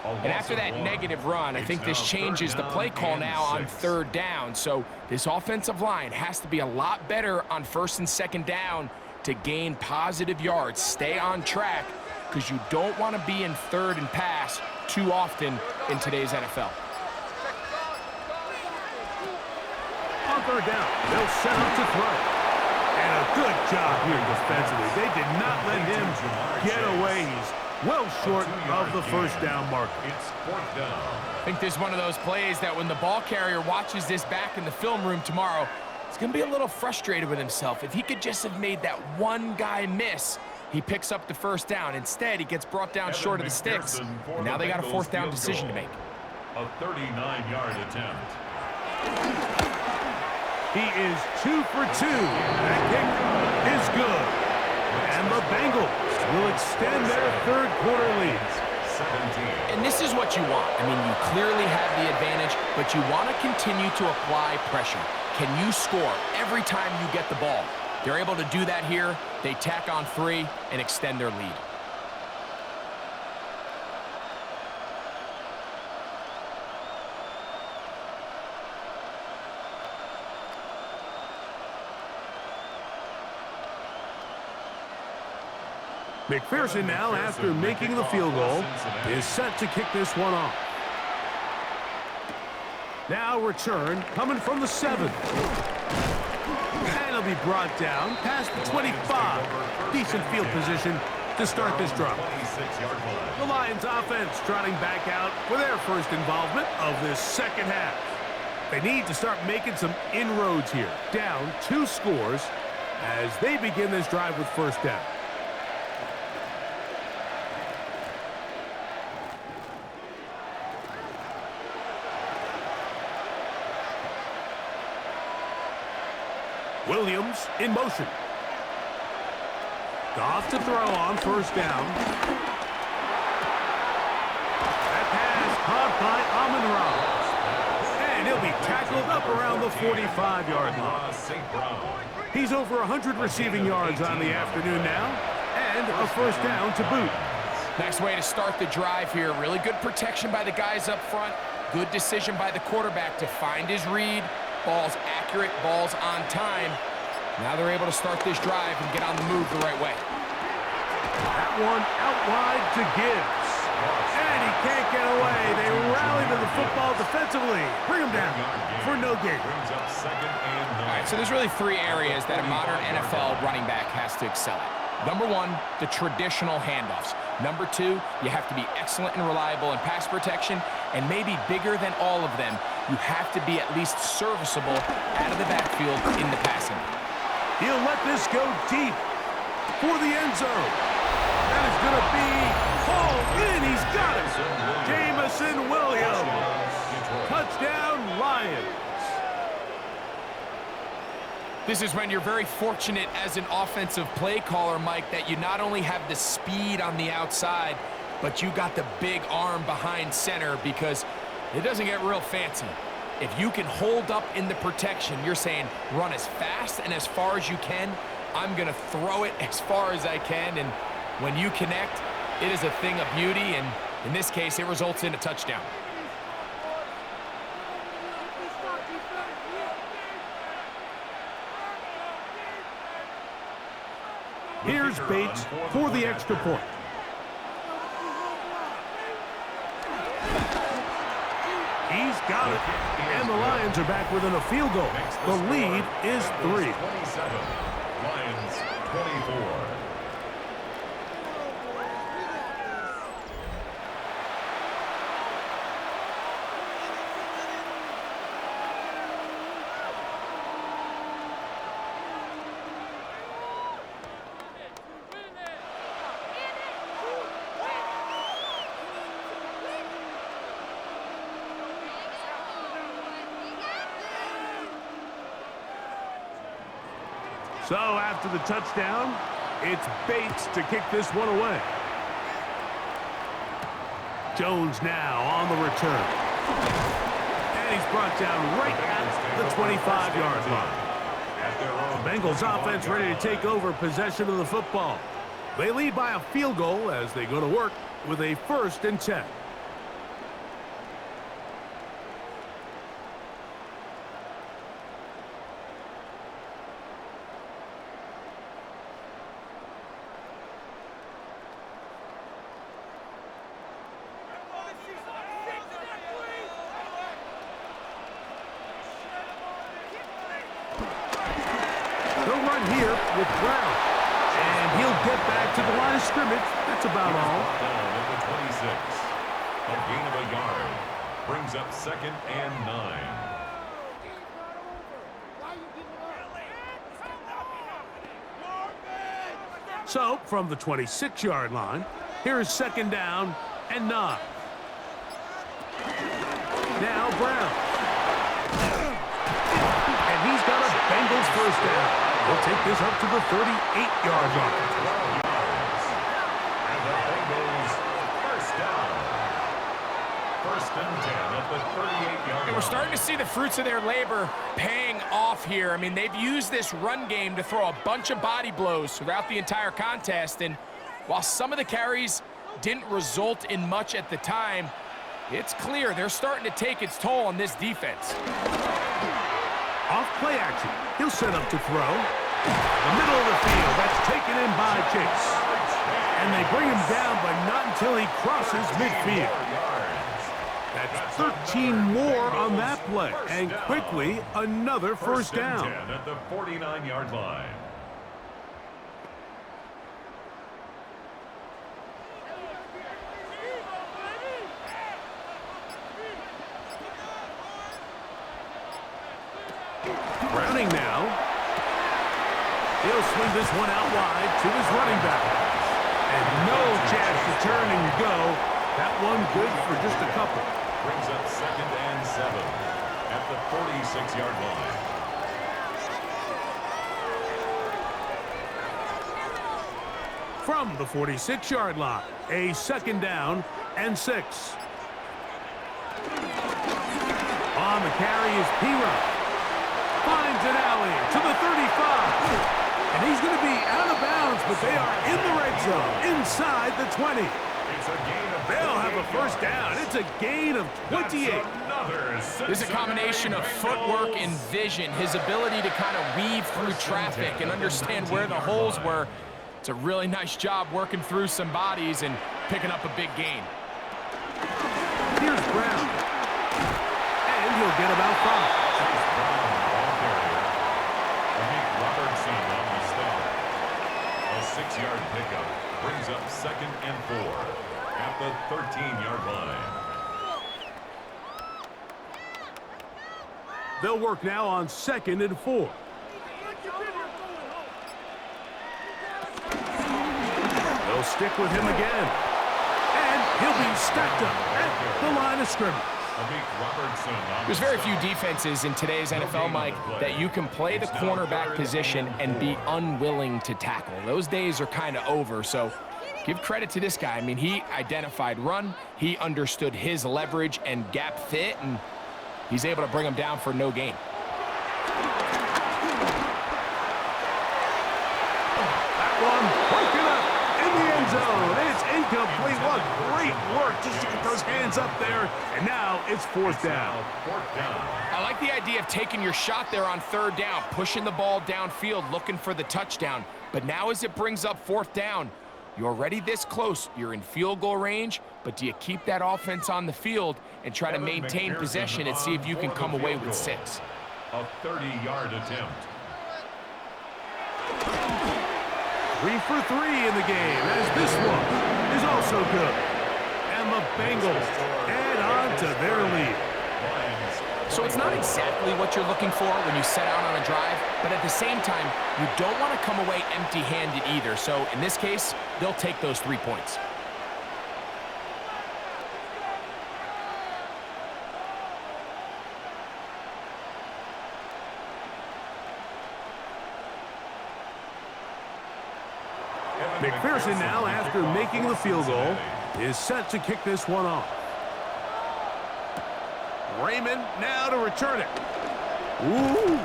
And after that negative run, I think this changes the play call now on 3rd down. So this offensive line has to be a lot better on 1st and 2nd down to gain positive yards. Stay on track because you don't want to be in 3rd and pass too often in today's NFL. On 3rd down, they'll set up to throw. And a good job here defensively. They did not let him get away. He's well short of the 1st down marker. It's 4th down. I think this is one of those plays that when the ball carrier watches this back in the film room tomorrow, he's going to be a little frustrated with himself. If he could just have made that one guy miss, he picks up the 1st down. Instead, he gets brought down short of the sticks. And now they got a 4th down decision to make. A 39-yard attempt. He is 2 for 2. That kick is good. And the Bengals will extend their 3rd quarter lead. 17. And this is what you want. I mean, you clearly have the advantage, but you want to continue to apply pressure. Can you score every time you get the ball? They're able to do that here. They tack on 3 and extend their lead. McPherson now, after making the field goal, is set to kick this one off. Now return coming from the 7. And he'll be brought down past the 25. Decent field position to start this drive. The Lions offense trotting back out for their first involvement of this 2nd half. They need to start making some inroads here. Down 2 scores as they begin this drive with 1st down. Williams in motion. Goff to throw on 1st down. That pass caught by Amon-Ra. And he'll be tackled up around the 45-yard line. He's over 100 receiving yards on the afternoon now, and a 1st down to boot. Nice way to start the drive here. Really good protection by the guys up front. Good decision by the quarterback to find his read. Ball's accurate, ball's on time. Now they're able to start this drive and get on the move the right way. That one out wide to Gibbs. And he can't get away. They rally to the football defensively. Bring him down for no gain. All right, so there's really 3 areas that a modern NFL running back has to excel at. Number 1, the traditional handoffs. Number 2, you have to be excellent and reliable in pass protection. And maybe bigger than all of them, you have to be at least serviceable out of the backfield in the passing. He'll let this go deep for the end zone. That is going to be hauled in. He's got it. Jamison Williams. Touchdown, Lions. This is when you're very fortunate as an offensive play caller, Mike, that you not only have the speed on the outside, but you got the big arm behind center because it doesn't get real fancy. If you can hold up in the protection, you're saying run as fast and as far as you can. I'm going to throw it as far as I can, and when you connect, it is a thing of beauty, and in this case, it results in a touchdown. Here's Bates for the extra point. He's got it. And the Lions are back within a field goal. The lead is 3. 27. Lions 24. So after the touchdown, it's Bates to kick this one away. Jones now on the return. And he's brought down right at the 25-yard line. The Bengals offense ready to take over possession of the football. They lead by a field goal as they go to work with a 1st and 10. Here with Brown, and he'll get back to the line of scrimmage. That's about all. Down at the 26. A gain of a yard brings up 2nd and 9. So from the 26-yard line, here is 2nd down and 9. Now Brown, and he's got a Bengals 1st down. We'll take this up to the 38-yard line. And the Bengals 1st down. 1st and 10 at the 38-yard line. We're starting to see the fruits of their labor paying off here. I mean, they've used this run game to throw a bunch of body blows throughout the entire contest. And while some of the carries didn't result in much at the time, it's clear they're starting to take its toll on this defense. Off play action. He'll set up to throw. The middle of the field. That's taken in by Chase. And they bring him down, but not until he crosses midfield. That's 13 more on that play. And quickly, another 1st down. At the 49-yard line. Browning now. He'll swing this one out wide to his running back. And no chance to turn and go. That one good for just a couple. Brings up 2nd and 7 at the 46-yard line. From the 46-yard line, a 2nd down and 6. On the carry is P-Rod. Finds an alley to the 35. And he's going to be out of bounds, but they are in the red zone, inside the 20. It's a gain of They'll have a 1st down. It's a gain of 28. There's a combination of footwork and vision, his ability to kind of weave through traffic and understand where the holes were. It's a really nice job working through some bodies and picking up a big gain. Here's Brown. And he'll get about 5. On the stop. A 6-yard pickup brings up 2nd and 4 at the 13-yard line. They'll work now on 2nd and 4. They'll stick with him again. And he'll be stacked up at the line of scrimmage. There's very few defenses in today's NFL, Mike, that you can play the cornerback position and be unwilling to tackle. Those days are kind of over, so give credit to this guy. I mean, he identified run, he understood his leverage and gap fit, and he's able to bring him down for no gain. That one broken up in the end zone. It's incomplete. What great work just to get those hands up there. And now it's 4th down. I like the idea of taking your shot there on 3rd down, pushing the ball downfield, looking for the touchdown. But now as it brings up 4th down, you're already this close. You're in field goal range, but do you keep that offense on the field and try to maintain possession and see if you can come away with 6? A 30-yard attempt. 3 for 3 in the game, as this one is also good. And the Bengals add on to their lead. So it's not exactly what you're looking for when you set out on a drive, but at the same time, you don't want to come away empty-handed either. So in this case, they'll take those 3 points. McPherson now, after making the field goal, is set to kick this one off. Raymond now to return it. Ooh,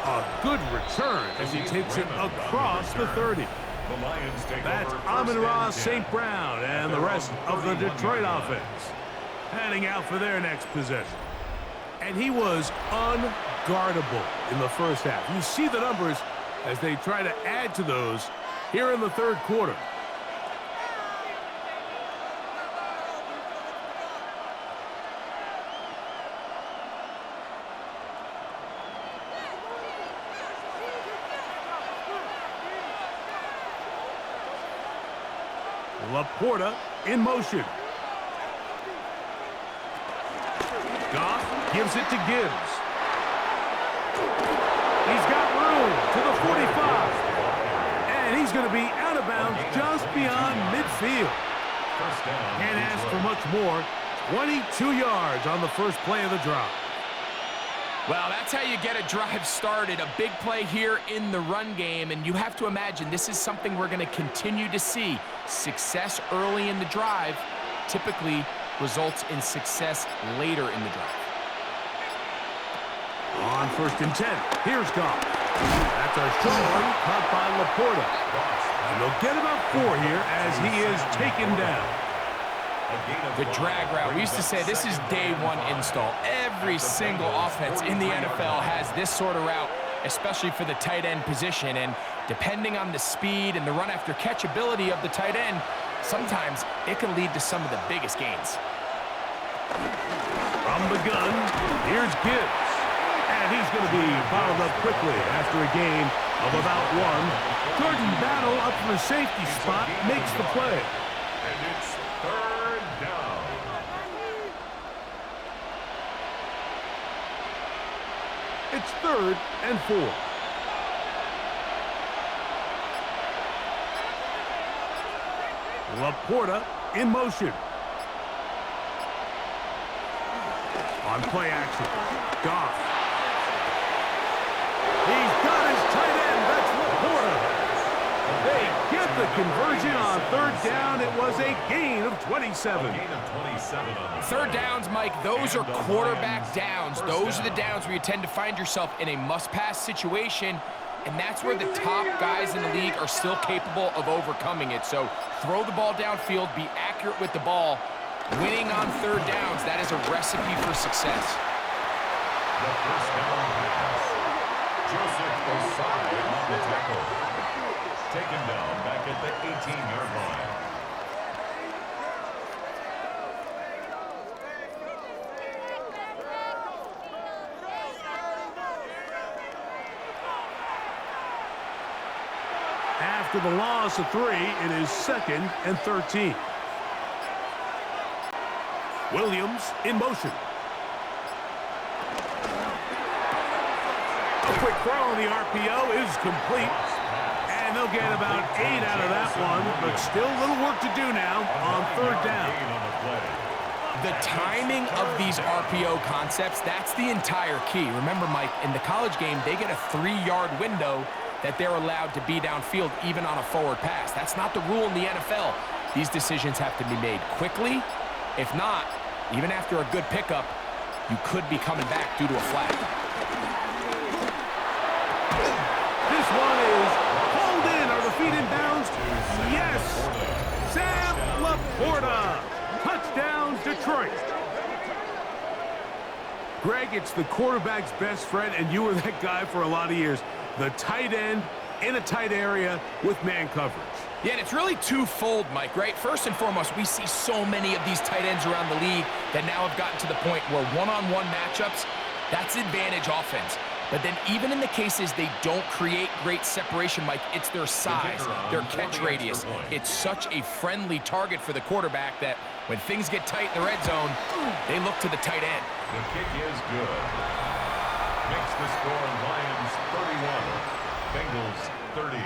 a good return as he takes it across the 30. The Lions take That's over Amon-Ra first and 10. St. Brown and the rest of the Detroit offense heading out for their next possession. And he was unguardable in the first half. You see the numbers as they try to add to those here in the third quarter. Laporta in motion. Goff gives it to Gibbs. He's got room to the 45. And he's going to be out of bounds just beyond midfield. First down, Can't ask for Detroit. much more. 22 yards on the first play of the drive. Well, that's how you get a drive started. A big play here in the run game, and you have to imagine this is something we're going to continue to see. Success early in the drive typically results in success later in the drive. On first and 10, here's Goff. That's a short one caught by Laporta. And they'll get about 4 here as he is taken down. The drag route, we used to say this is day one install. Every single offense in the NFL has this sort of route, especially for the tight end position. And depending on the speed and the run after catch ability of the tight end, sometimes it can lead to some of the biggest gains. From the gun, here's Gibbs. And he's going to be fouled up quickly after a gain of about 1. Jordan Battle up from the safety spot makes the play. And it's third down. It's 3rd and 4. Laporta in motion. On play action, Goff. He's got his tight end. That's Laporta. They get the conversion on 3rd down. It was a gain of 27. A gain of 27 on the Third downs, Mike, those are quarterback downs. Those are the downs where you tend to find yourself in a must-pass situation, and that's where the top guys in the league are still capable of overcoming it. So throw the ball downfield, be accurate with the ball. Winning on 3rd downs, that is a recipe for success. The first down pass. Joseph Osai on the tackle. Taken down back at the 18-yard line. After the loss of 3, it is 2nd and 13. Williams in motion. A quick throw on the RPO is complete. And they'll get about 8 out of that one, but still a little work to do now on 3rd down. The timing of these RPO concepts, that's the entire key. Remember, Mike, in the college game, they get a 3-yard window that they're allowed to be downfield even on a forward pass. That's not the rule in the NFL. These decisions have to be made quickly. If not, even after a good pickup, you could be coming back due to a flag. This one is hauled in. Are the feet in bounds? Yes! Sam Laporta. Touchdown, Detroit. Greg, it's the quarterback's best friend, and you were that guy for a lot of years. The tight end in a tight area with man coverage. Yeah, and it's really twofold, Mike, right? First and foremost, we see so many of these tight ends around the league that now have gotten to the point where one-on-one matchups, that's advantage offense. But then even in the cases they don't create great separation, Mike, it's their size, their catch radius. It's such a friendly target for the quarterback that when things get tight in the red zone, they look to the tight end. The kick is good. Makes the score Lions 31, Bengals 30.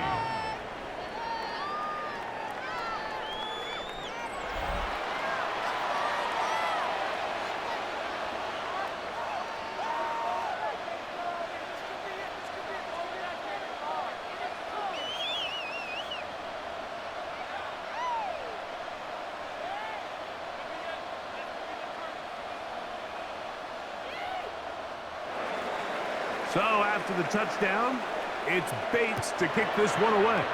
So after the touchdown, it's Bates to kick this one away.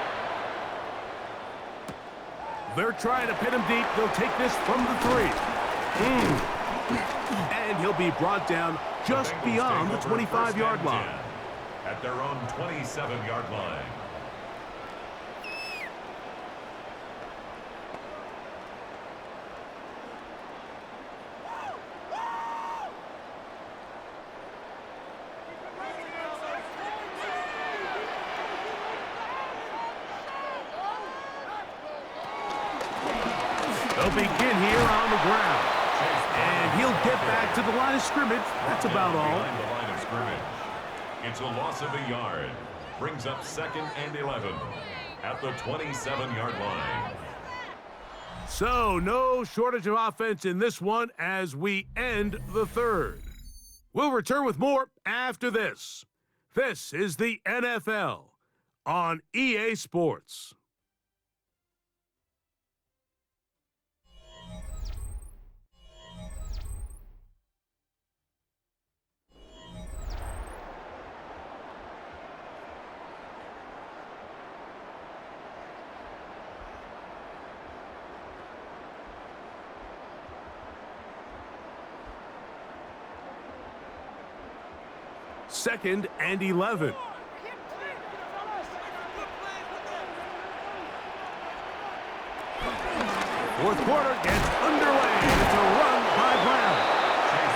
They're trying to pin him deep. They'll take this from the 3. And he'll be brought down just beyond the 25-yard line. At their own 27-yard line. They'll begin here on the ground. And he'll get back to the line of scrimmage. That's about all. Behind the line of scrimmage. It's a loss of a yard. Brings up 2nd and 11 at the 27-yard line. So no shortage of offense in this one as we end the 3rd. We'll return with more after this. This is the NFL on EA Sports. Second and 11. Fourth quarter gets underway. It's a run by Brown.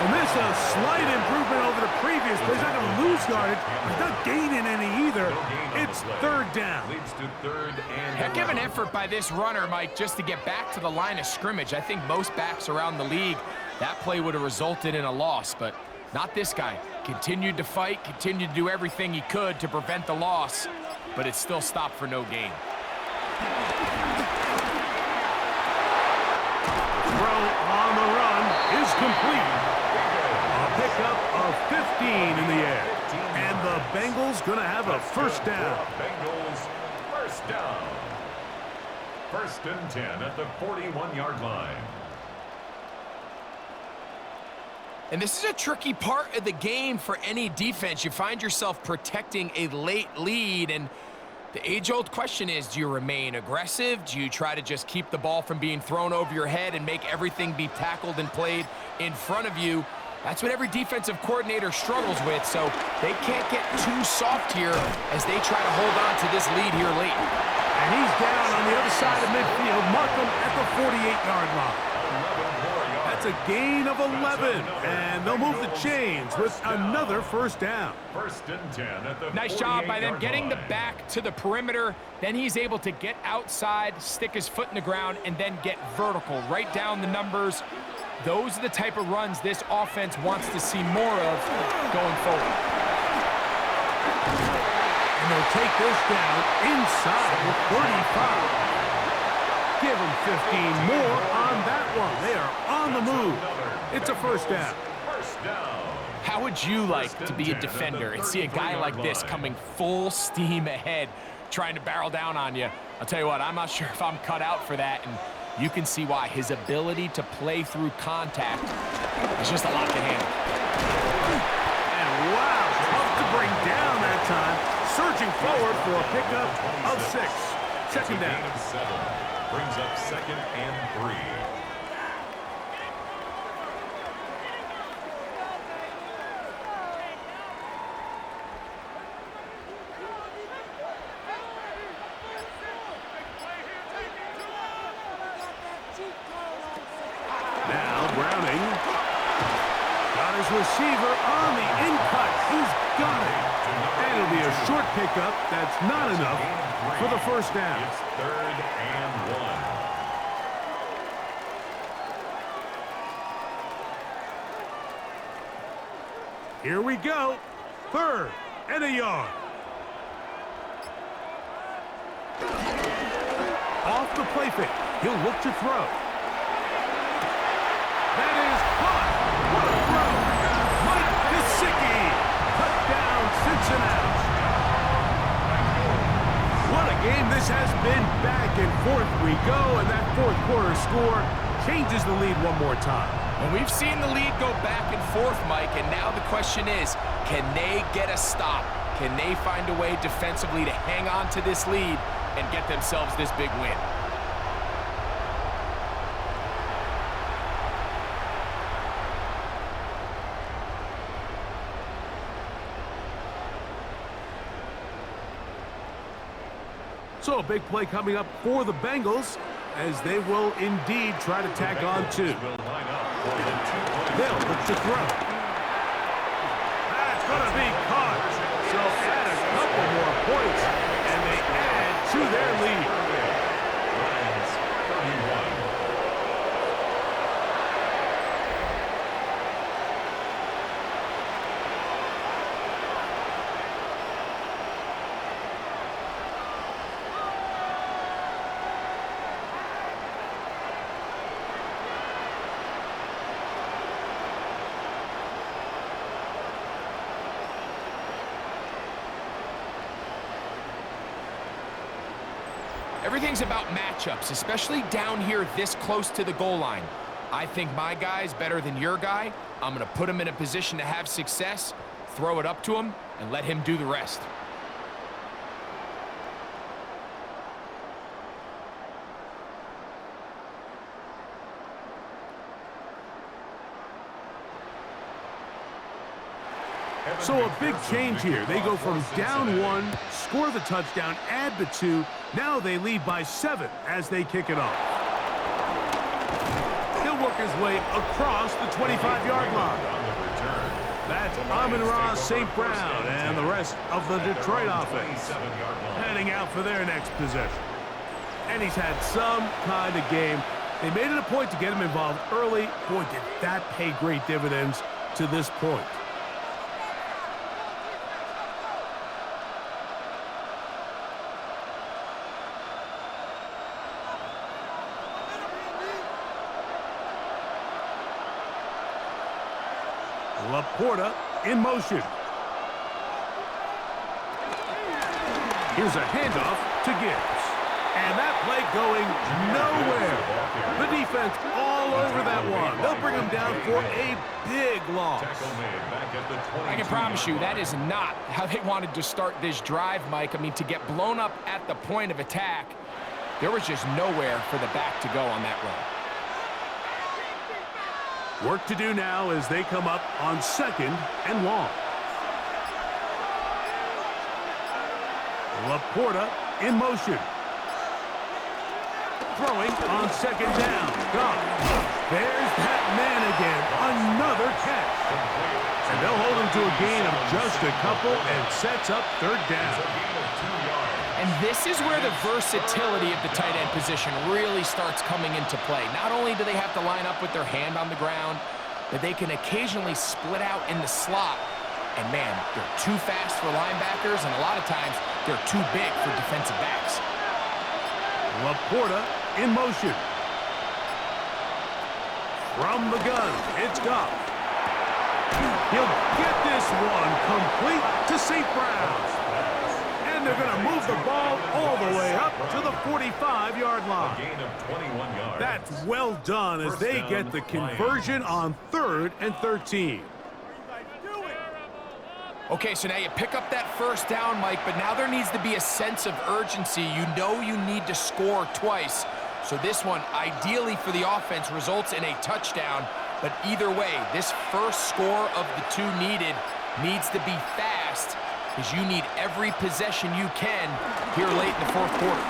And this is a slight improvement over the previous play. He's not going to lose yardage. He's not gaining any either. It's 3rd down. Leads to 3rd and Heck of an effort by this runner, Mike, just to get back to the line of scrimmage. I think most backs around the league, that play would have resulted in a loss, but not this guy. Continued to fight, continued to do everything he could to prevent the loss, but it still stopped for no gain. Throw on the run is complete. A pickup of 15 in the air. And the Bengals going to have a first down. Bengals first down. 1st and 10 at the 41-yard line. And this is a tricky part of the game for any defense. You find yourself protecting a late lead, and the age-old question is, do you remain aggressive? Do you try to just keep the ball from being thrown over your head and make everything be tackled and played in front of you? That's what every defensive coordinator struggles with, so they can't get too soft here as they try to hold on to this lead here late. And he's down on the other side of midfield. Mark him at the 48-yard line. That's a gain of 11, and they'll move the chains with another first down. 1st and 10 at the Nice job by them 48-yard getting the line. back to the perimeter. Then he's able to get outside, stick his foot in the ground, and then get vertical right down the numbers. Those are the type of runs this offense wants to see more of going forward. And they'll take this down inside the 35. Give them 15 more on that one. They are on the move. It's a first down. First down. How would you like to be a defender and see a guy like this coming full steam ahead, trying to barrel down on you? I'll tell you what, I'm not sure if I'm cut out for that, and you can see why. His ability to play through contact is just a lot to handle. And wow, tough to bring down that time. Surging forward for a pickup of 6. Second down. Gain of 7. Brings up 2nd and 3. Now Browning got his receiver on the in-cut. He's got it. And it'll be a short pickup. That's not enough for the first down. It's 3rd and 1. Here we go. 3rd and a yard. Off the play fake. He'll look to throw. That is caught. What a throw. Mike Gesicki. Touchdown, Cincinnati. What a game this has been. Back and forth we go, and that 4th quarter score changes the lead one more time. And we've seen the lead go back and forth, Mike, and now the question is, can they get a stop? Can they find a way defensively to hang on to this lead and get themselves this big win? So a big play coming up for the Bengals as they will indeed try to tack on two. They'll look to throw. That's going to be caught. So add a couple more points, and they add to their lead. Lions 31. Everything's about matchups, especially down here this close to the goal line. I think my guy's better than your guy. I'm going to put him in a position to have success, throw it up to him, and let him do the rest. So a big change here. They go from down one, score the touchdown, add the two. Now they lead by 7 as they kick it off. He'll work his way across the 25-yard line. That's Amon-Ra St. Brown and the rest of the Detroit offense heading out for their next possession. And he's had some kind of game. They made it a point to get him involved early. Boy, did that pay great dividends to this point. Laporta in motion. Here's a handoff to Gibbs. And that play going nowhere. The defense all over that one. They'll bring him down for a big loss. I can promise you that is not how they wanted to start this drive, Mike. I mean, to get blown up at the point of attack, there was just nowhere for the back to go on that run. Work to do now as they come up on 2nd and long. Laporta in motion. Throwing on 2nd down. Gone. There's that man again. Another catch. And they'll hold him to a gain of just a couple and sets up 3rd down. And this is where the versatility of the tight end position really starts coming into play. Not only do they have to line up with their hand on the ground, but they can occasionally split out in the slot. And man, they're too fast for linebackers, and a lot of times they're too big for defensive backs. Laporta in motion. From the gun, it's Goff. He'll get this one complete to St. Brown. And they're going to move the ball all the way up to the 45-yard line. A gain of 21 yards. That's well done as they get the conversion on 3rd and 13. Okay, so now you pick up that 1st down, Mike, but now there needs to be a sense of urgency. You know you need to score twice. So this one, ideally for the offense, results in a touchdown. But either way, this first score of the 2 needed needs to be fast, because you need every possession you can here late in the 4th quarter.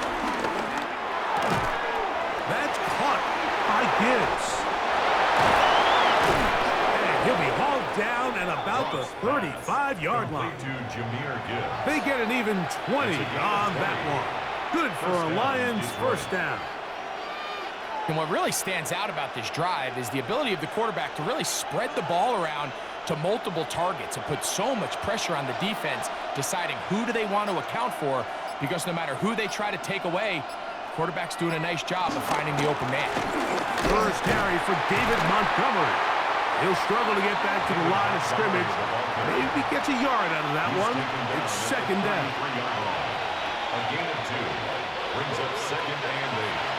That's caught by Gibbs. And he'll be hauled down at about the 35-yard line. They get an even 20 on that one. Good for a Lions 1st down. And what really stands out about this drive is the ability of the quarterback to really spread the ball around to multiple targets and put so much pressure on the defense, deciding who do they want to account for, because no matter who they try to take away, the quarterback's doing a nice job of finding the open man. First carry for David Montgomery. He'll struggle to get back to the line of scrimmage. Maybe gets a yard out of that one. It's 2nd down. A gain of 2 brings up 2nd and 8.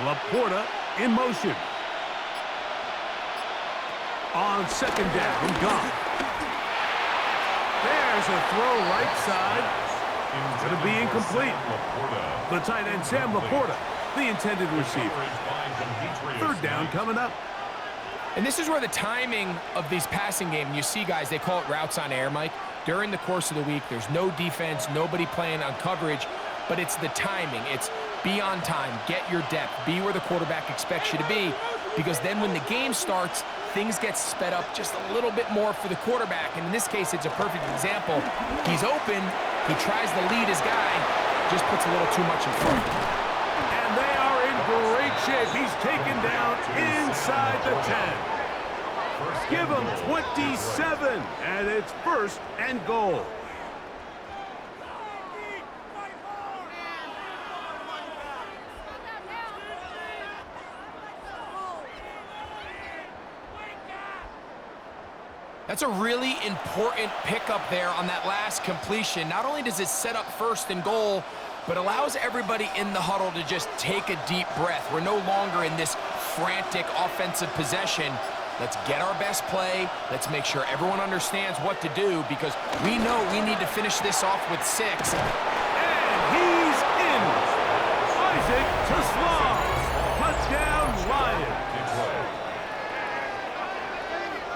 Laporta in motion. On second down, Goff. There's a throw right side. It's going to be incomplete. The tight end, Sam Laporta, the intended receiver. Third down coming up. And this is where the timing of these passing games, you see guys, they call it routes on air, Mike. During the course of the week, there's no defense, nobody playing on coverage, but it's the timing. It's be on time, get your depth, be where the quarterback expects you to be, because then when the game starts, things get sped up just a little bit more for the quarterback. And in this case, it's a perfect example. He's open, he tries to lead his guy, just puts a little too much in front. And they are in great shape. He's taken down inside the 10. Give him 27, and it's first and goal. That's a really important pickup there on that last completion. Not only does it set up first and goal, but allows everybody in the huddle to just take a deep breath. We're no longer in this frantic offensive possession. Let's get our best play. Let's make sure everyone understands what to do, because we know we need to finish this off with 6. And he's in. Isaac to Slaw. Touchdown, Lions.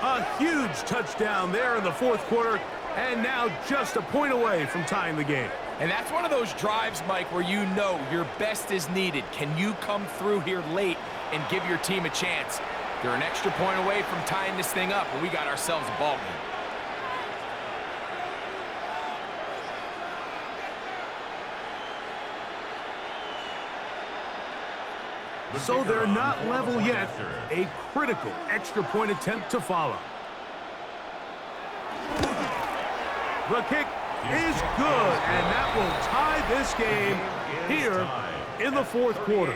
A huge touchdown there in the fourth quarter, and now just a point away from tying the game. And that's one of those drives, Mike, where you know your best is needed. Can you come through here late and give your team a chance? They're an extra point away from tying this thing up, and we got ourselves a ball game. So they're not level yet. A critical extra point attempt to follow. The kick is good, and that will tie this game here in the fourth quarter.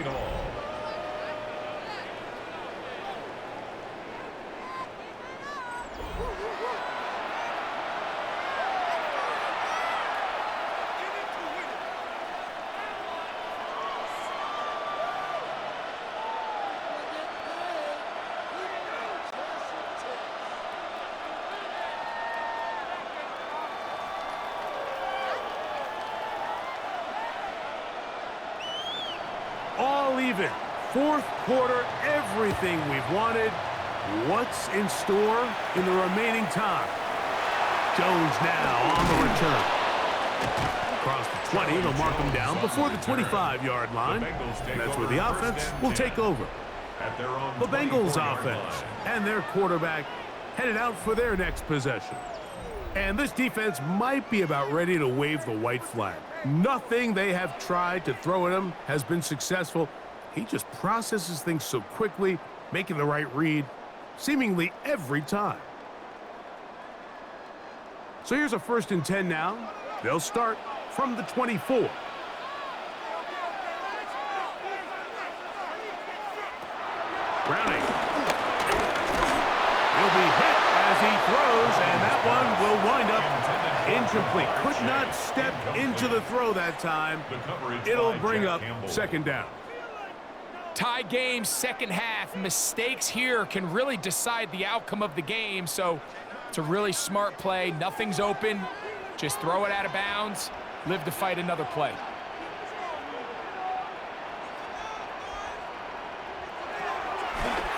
All even. Fourth quarter, everything we've wanted. What's in store in the remaining time? Jones now on the return. Across the 20, they'll mark him down before the 25-yard line. That's where the offense will take over. The Bengals offense and their quarterback headed out for their next possession. And this defense might be about ready to wave the white flag. Nothing they have tried to throw at him has been successful. He just processes things so quickly, making the right read seemingly every time. So here's a 1st and 10 now. They'll start from the 24. Browning. He'll be hit as he throws, and that one will wind up incomplete. Could not step into the throw that time. It'll bring up second down. Tie game, second half. Mistakes here can really decide the outcome of the game, so it's a really smart play. Nothing's open. Just throw it out of bounds. Live to fight another play.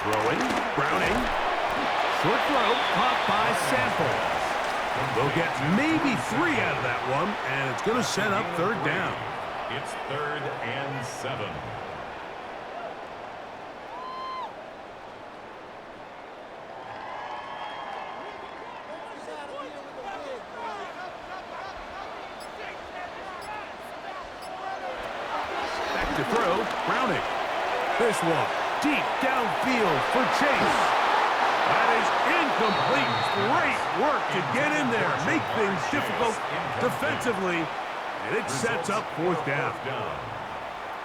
Throwing, Browning. Short throw, caught by Sample. They'll get maybe 3 out of that one, and it's going to set up third down. It's 3rd and 7. Back to throw, Browning. This one, deep downfield for Chase. That is incomplete. Great work to get in there, make things difficult defensively, and it sets up fourth down.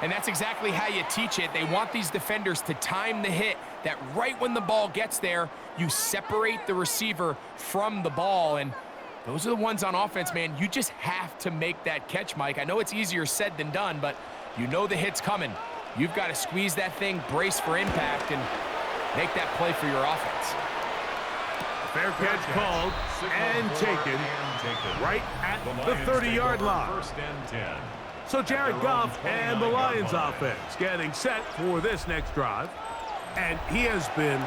And that's exactly how you teach it. They want these defenders to time the hit, that right when the ball gets there, you separate the receiver from the ball. And those are the ones on offense, man. You just have to make that catch, Mike. I know it's easier said than done, but you know the hit's coming. You've got to squeeze that thing, brace for impact, and make that play for your offense. Fair catch called and taken right at the 30-yard line. First and 10. So Jared Goff and the Lions offense getting set for this next drive. And he has been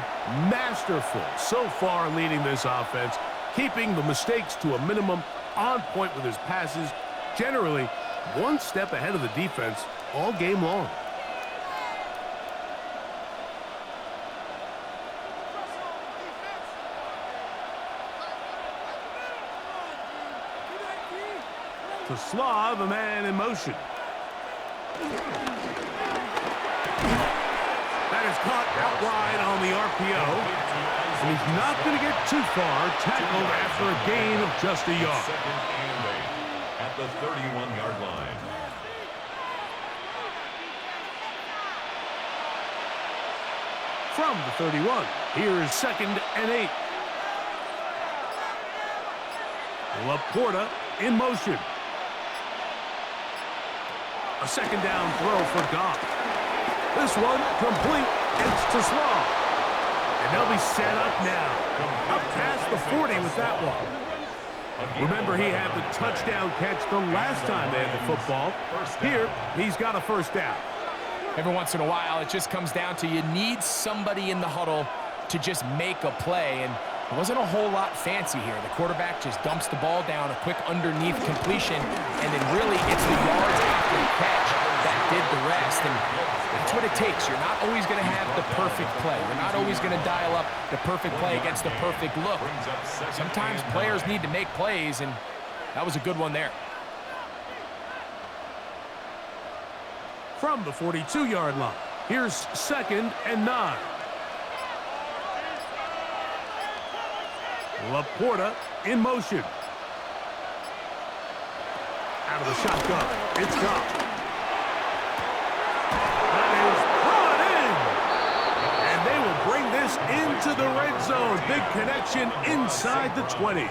masterful so far leading this offense, keeping the mistakes to a minimum, on point with his passes, generally one step ahead of the defense all game long. To Slav, a man in motion. That is caught out wide on the RPO. And he's not going to get too far, tackled after a gain of just a yard. Second and 8 at the 31-yard line. From the 31, here is second and 8. Laporta in motion. A second down throw for Goff. This one complete. It's to Slav. And they'll be set up now. Up past the 40 with that one. Remember, he had the touchdown catch the last time they had the football. Here, he's got a first down. Every once in a while, it just comes down to you need somebody in the huddle to just make a play. And it wasn't a whole lot fancy here. The quarterback just dumps the ball down, a quick underneath completion, and then really it's the yards after the catch that did the rest. And that's what it takes. You're not always going to have the perfect play. You're not always going to dial up the perfect play against the perfect look. Sometimes players need to make plays, and that was a good one there. From the 42-yard line, here's second and 9. Laporta in motion. Out of the shotgun. It's gone. That is brought in. And they will bring this into the red zone. Big connection inside the 20.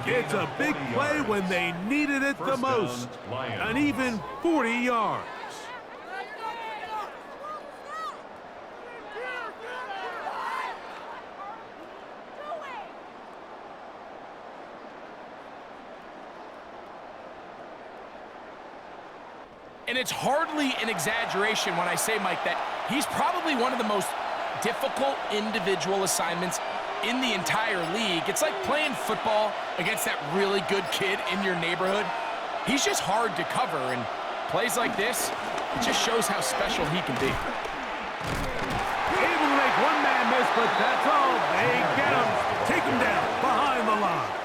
It's a big play when they needed it the most. An even 40 yards. And it's hardly an exaggeration when I say, Mike, that he's probably one of the most difficult individual assignments in the entire league. It's like playing football against that really good kid in your neighborhood. He's just hard to cover, and plays like this, it just shows how special he can be. Able to make one man miss, but that's all. They get him, take him down behind the line.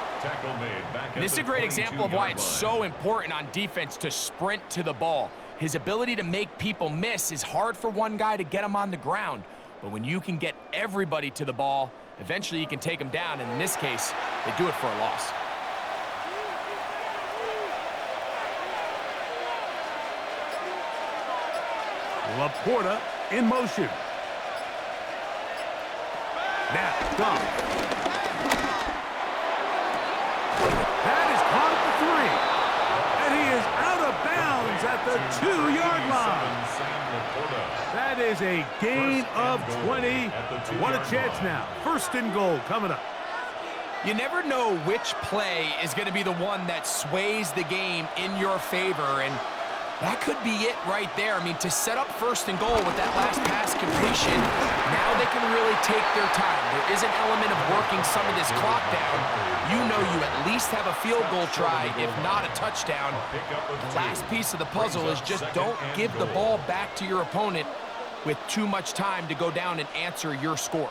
This is a great example of why it's so important on defense to sprint to the ball. His ability to make people miss is hard for one guy to get him on the ground. But when you can get everybody to the ball, eventually you can take them down. And in this case, they do it for a loss. Laporta in motion. Now, Goff. That is caught at the 3. And he is out of bounds at the 2-yard line. That is a gain of 20. What a chance now. First and goal coming up. You never know which play is going to be the one that sways the game in your favor, and that could be it right there. I mean, to set up first and goal with that last pass completion, now they can really take their time. There is an element of working some of this clock down. You know you at least have a field goal try, if not a touchdown. The last piece of the puzzle is just don't give the ball back to your opponent with too much time to go down and answer your score.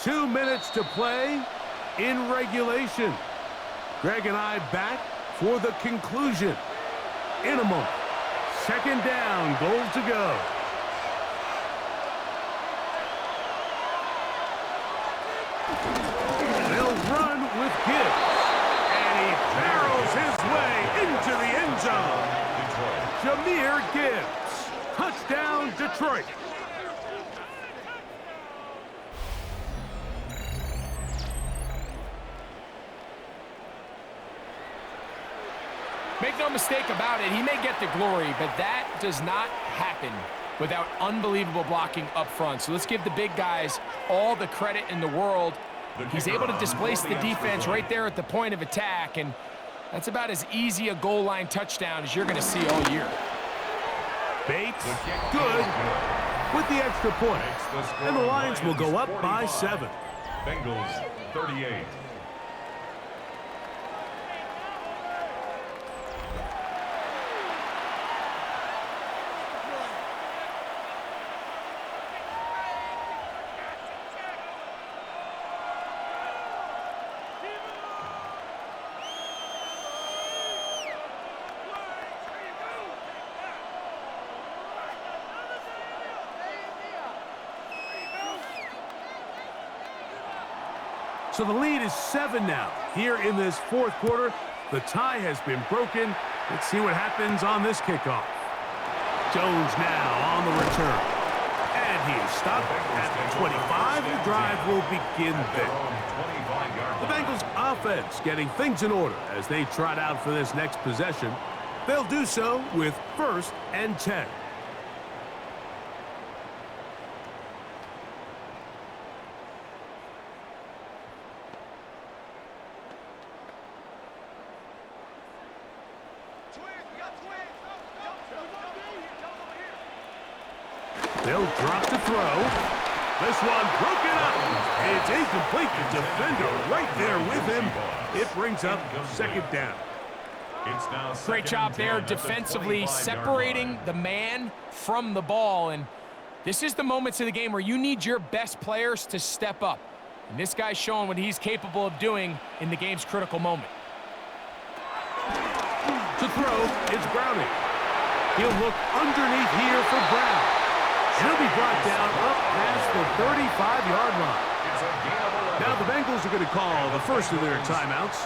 2 minutes to play in regulation. Greg and I back for the conclusion. In a moment. Second down, goal to go. They'll run with Gibbs. And he barrels his way into the end zone. Jahmyr Gibbs. Touchdown, Detroit. Make no no mistake about it. He may get the glory, but that does not happen without unbelievable blocking up front. So let's give the big guys all the credit in the world. He's able to displace the defense right there at the point of attack, and that's about as easy a goal line touchdown as you're going to see all year. Bates, good, with the extra point. And the Lions will go up by 7. Bengals 38. So the lead is 7 now. Here in this fourth quarter, the tie has been broken. Let's see what happens on this kickoff. Jones now on the return. And he is stopped at the 25. The drive will begin there. The Bengals offense getting things in order as they trot out for this next possession. They'll do so with 1st and 10. They'll drop to throw. This one broken up. It's incomplete. The defender right there with him. It brings up 2nd down. Great job there defensively, separating the man from the ball. And this is the moments of the game where you need your best players to step up. And this guy's showing what he's capable of doing in the game's critical moment. To throw, it's Browning. He'll look underneath here for Brown. He'll be brought down up past the 35-yard line. Now the Bengals are going to call the first of their timeouts,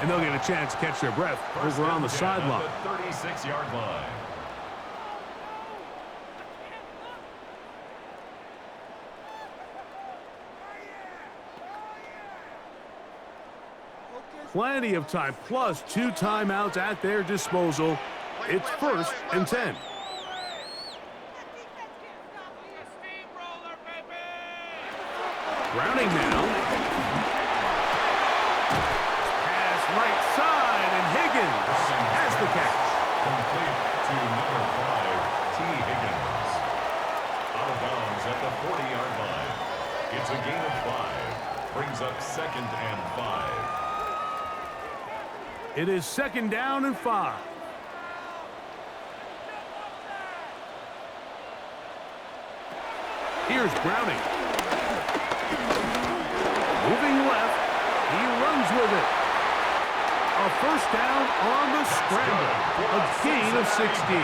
and they'll get a chance to catch their breath over on the sideline. 36-yard line. Plenty of time, plus 2 timeouts at their disposal. It's 1st and 10. Browning now. Pass right side, and Higgins has the catch. Complete to number 5, T. Higgins. Out of bounds at the 40-yard line. It's a gain of 5. Brings up 2nd and 5. It is 2nd down and 5. Here's Browning. Moving left, he runs with it. A 1st down on the scramble. A gain of 16.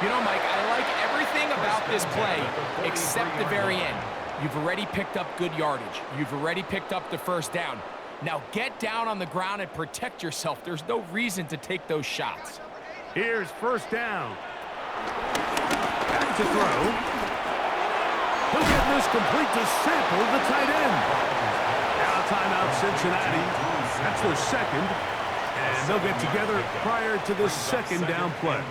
You know, Mike, I like everything about this play except the very end. You've already picked up good yardage. You've already picked up the 1st down. Now get down on the ground and protect yourself. There's no reason to take those shots. Here's 1st down. Back to throw. He'll get this complete to Sample, the tight end. Now timeout Cincinnati. That's their 2nd. And they'll get together prior to the 2nd down play.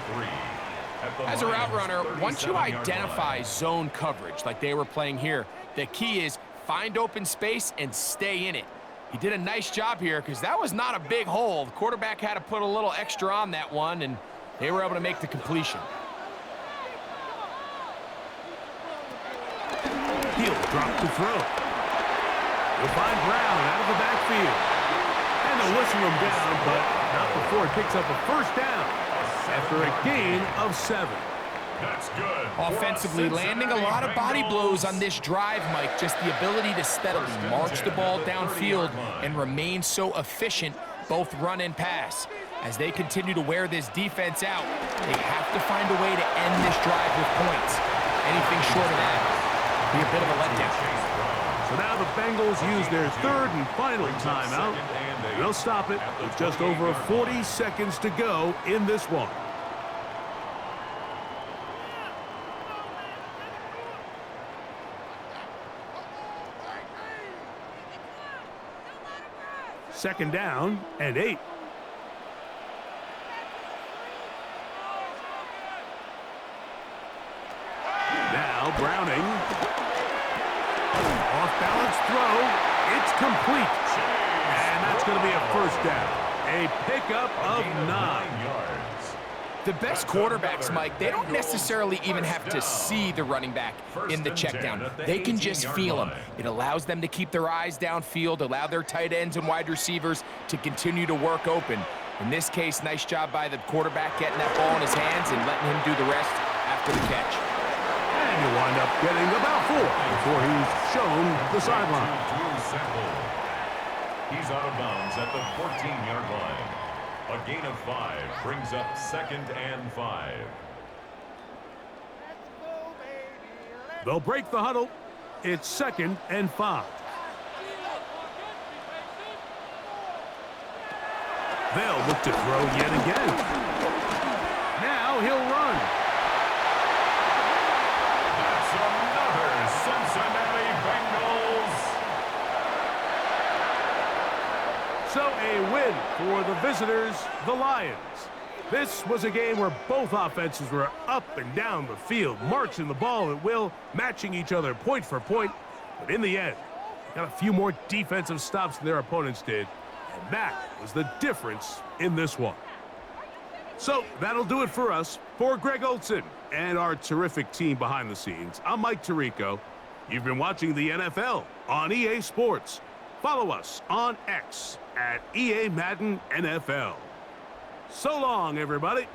As a route runner, once you identify zone coverage like they were playing here, the key is find open space and stay in it. He did a nice job here because that was not a big hole. The quarterback had to put a little extra on that one, and they were able to make the completion. He'll drop to throw. He'll find Brown out of the backfield. And they'll whistle him down, but not before he picks up a 1st down after a gain of 7. That's good. Offensively, landing a lot of body blows on this drive, Mike. Just the ability to steadily march the ball downfield and remain so efficient, both run and pass. As they continue to wear this defense out, they have to find a way to end this drive with points. Anything short of that be a bit of a letdown. So now the Bengals use their 3rd and final timeout. They'll stop it with just over 40 seconds to go in this one. Second down and 8. Browning. Off-balance throw. It's complete. And that's going to be a first down. A pickup of 9 yards. The best quarterbacks, Mike, they don't necessarily even have to see the running back in the check down. They can just feel him. It allows them to keep their eyes downfield, allow their tight ends and wide receivers to continue to work open. In this case, nice job by the quarterback getting that ball in his hands and letting him do the rest after the catch. And you wind up getting about 4 before he's shown the sideline. He's out of bounds at the 14-yard line. A gain of 5 brings up 2nd and 5. They'll break the huddle. It's 2nd and 5. They'll look to throw yet again. Now he'll run. That's another Cincinnati Bengals. So a win for the visitors, the Lions. This was a game where both offenses were up and down the field, marching the ball at will, matching each other point for point. But in the end, got a few more defensive stops than their opponents did. And that was the difference in this one. So that'll do it for us. For Greg Olson and our terrific team behind the scenes, I'm Mike Tirico. You've been watching the NFL on EA Sports. Follow us on X at EA Madden NFL. So long, everybody.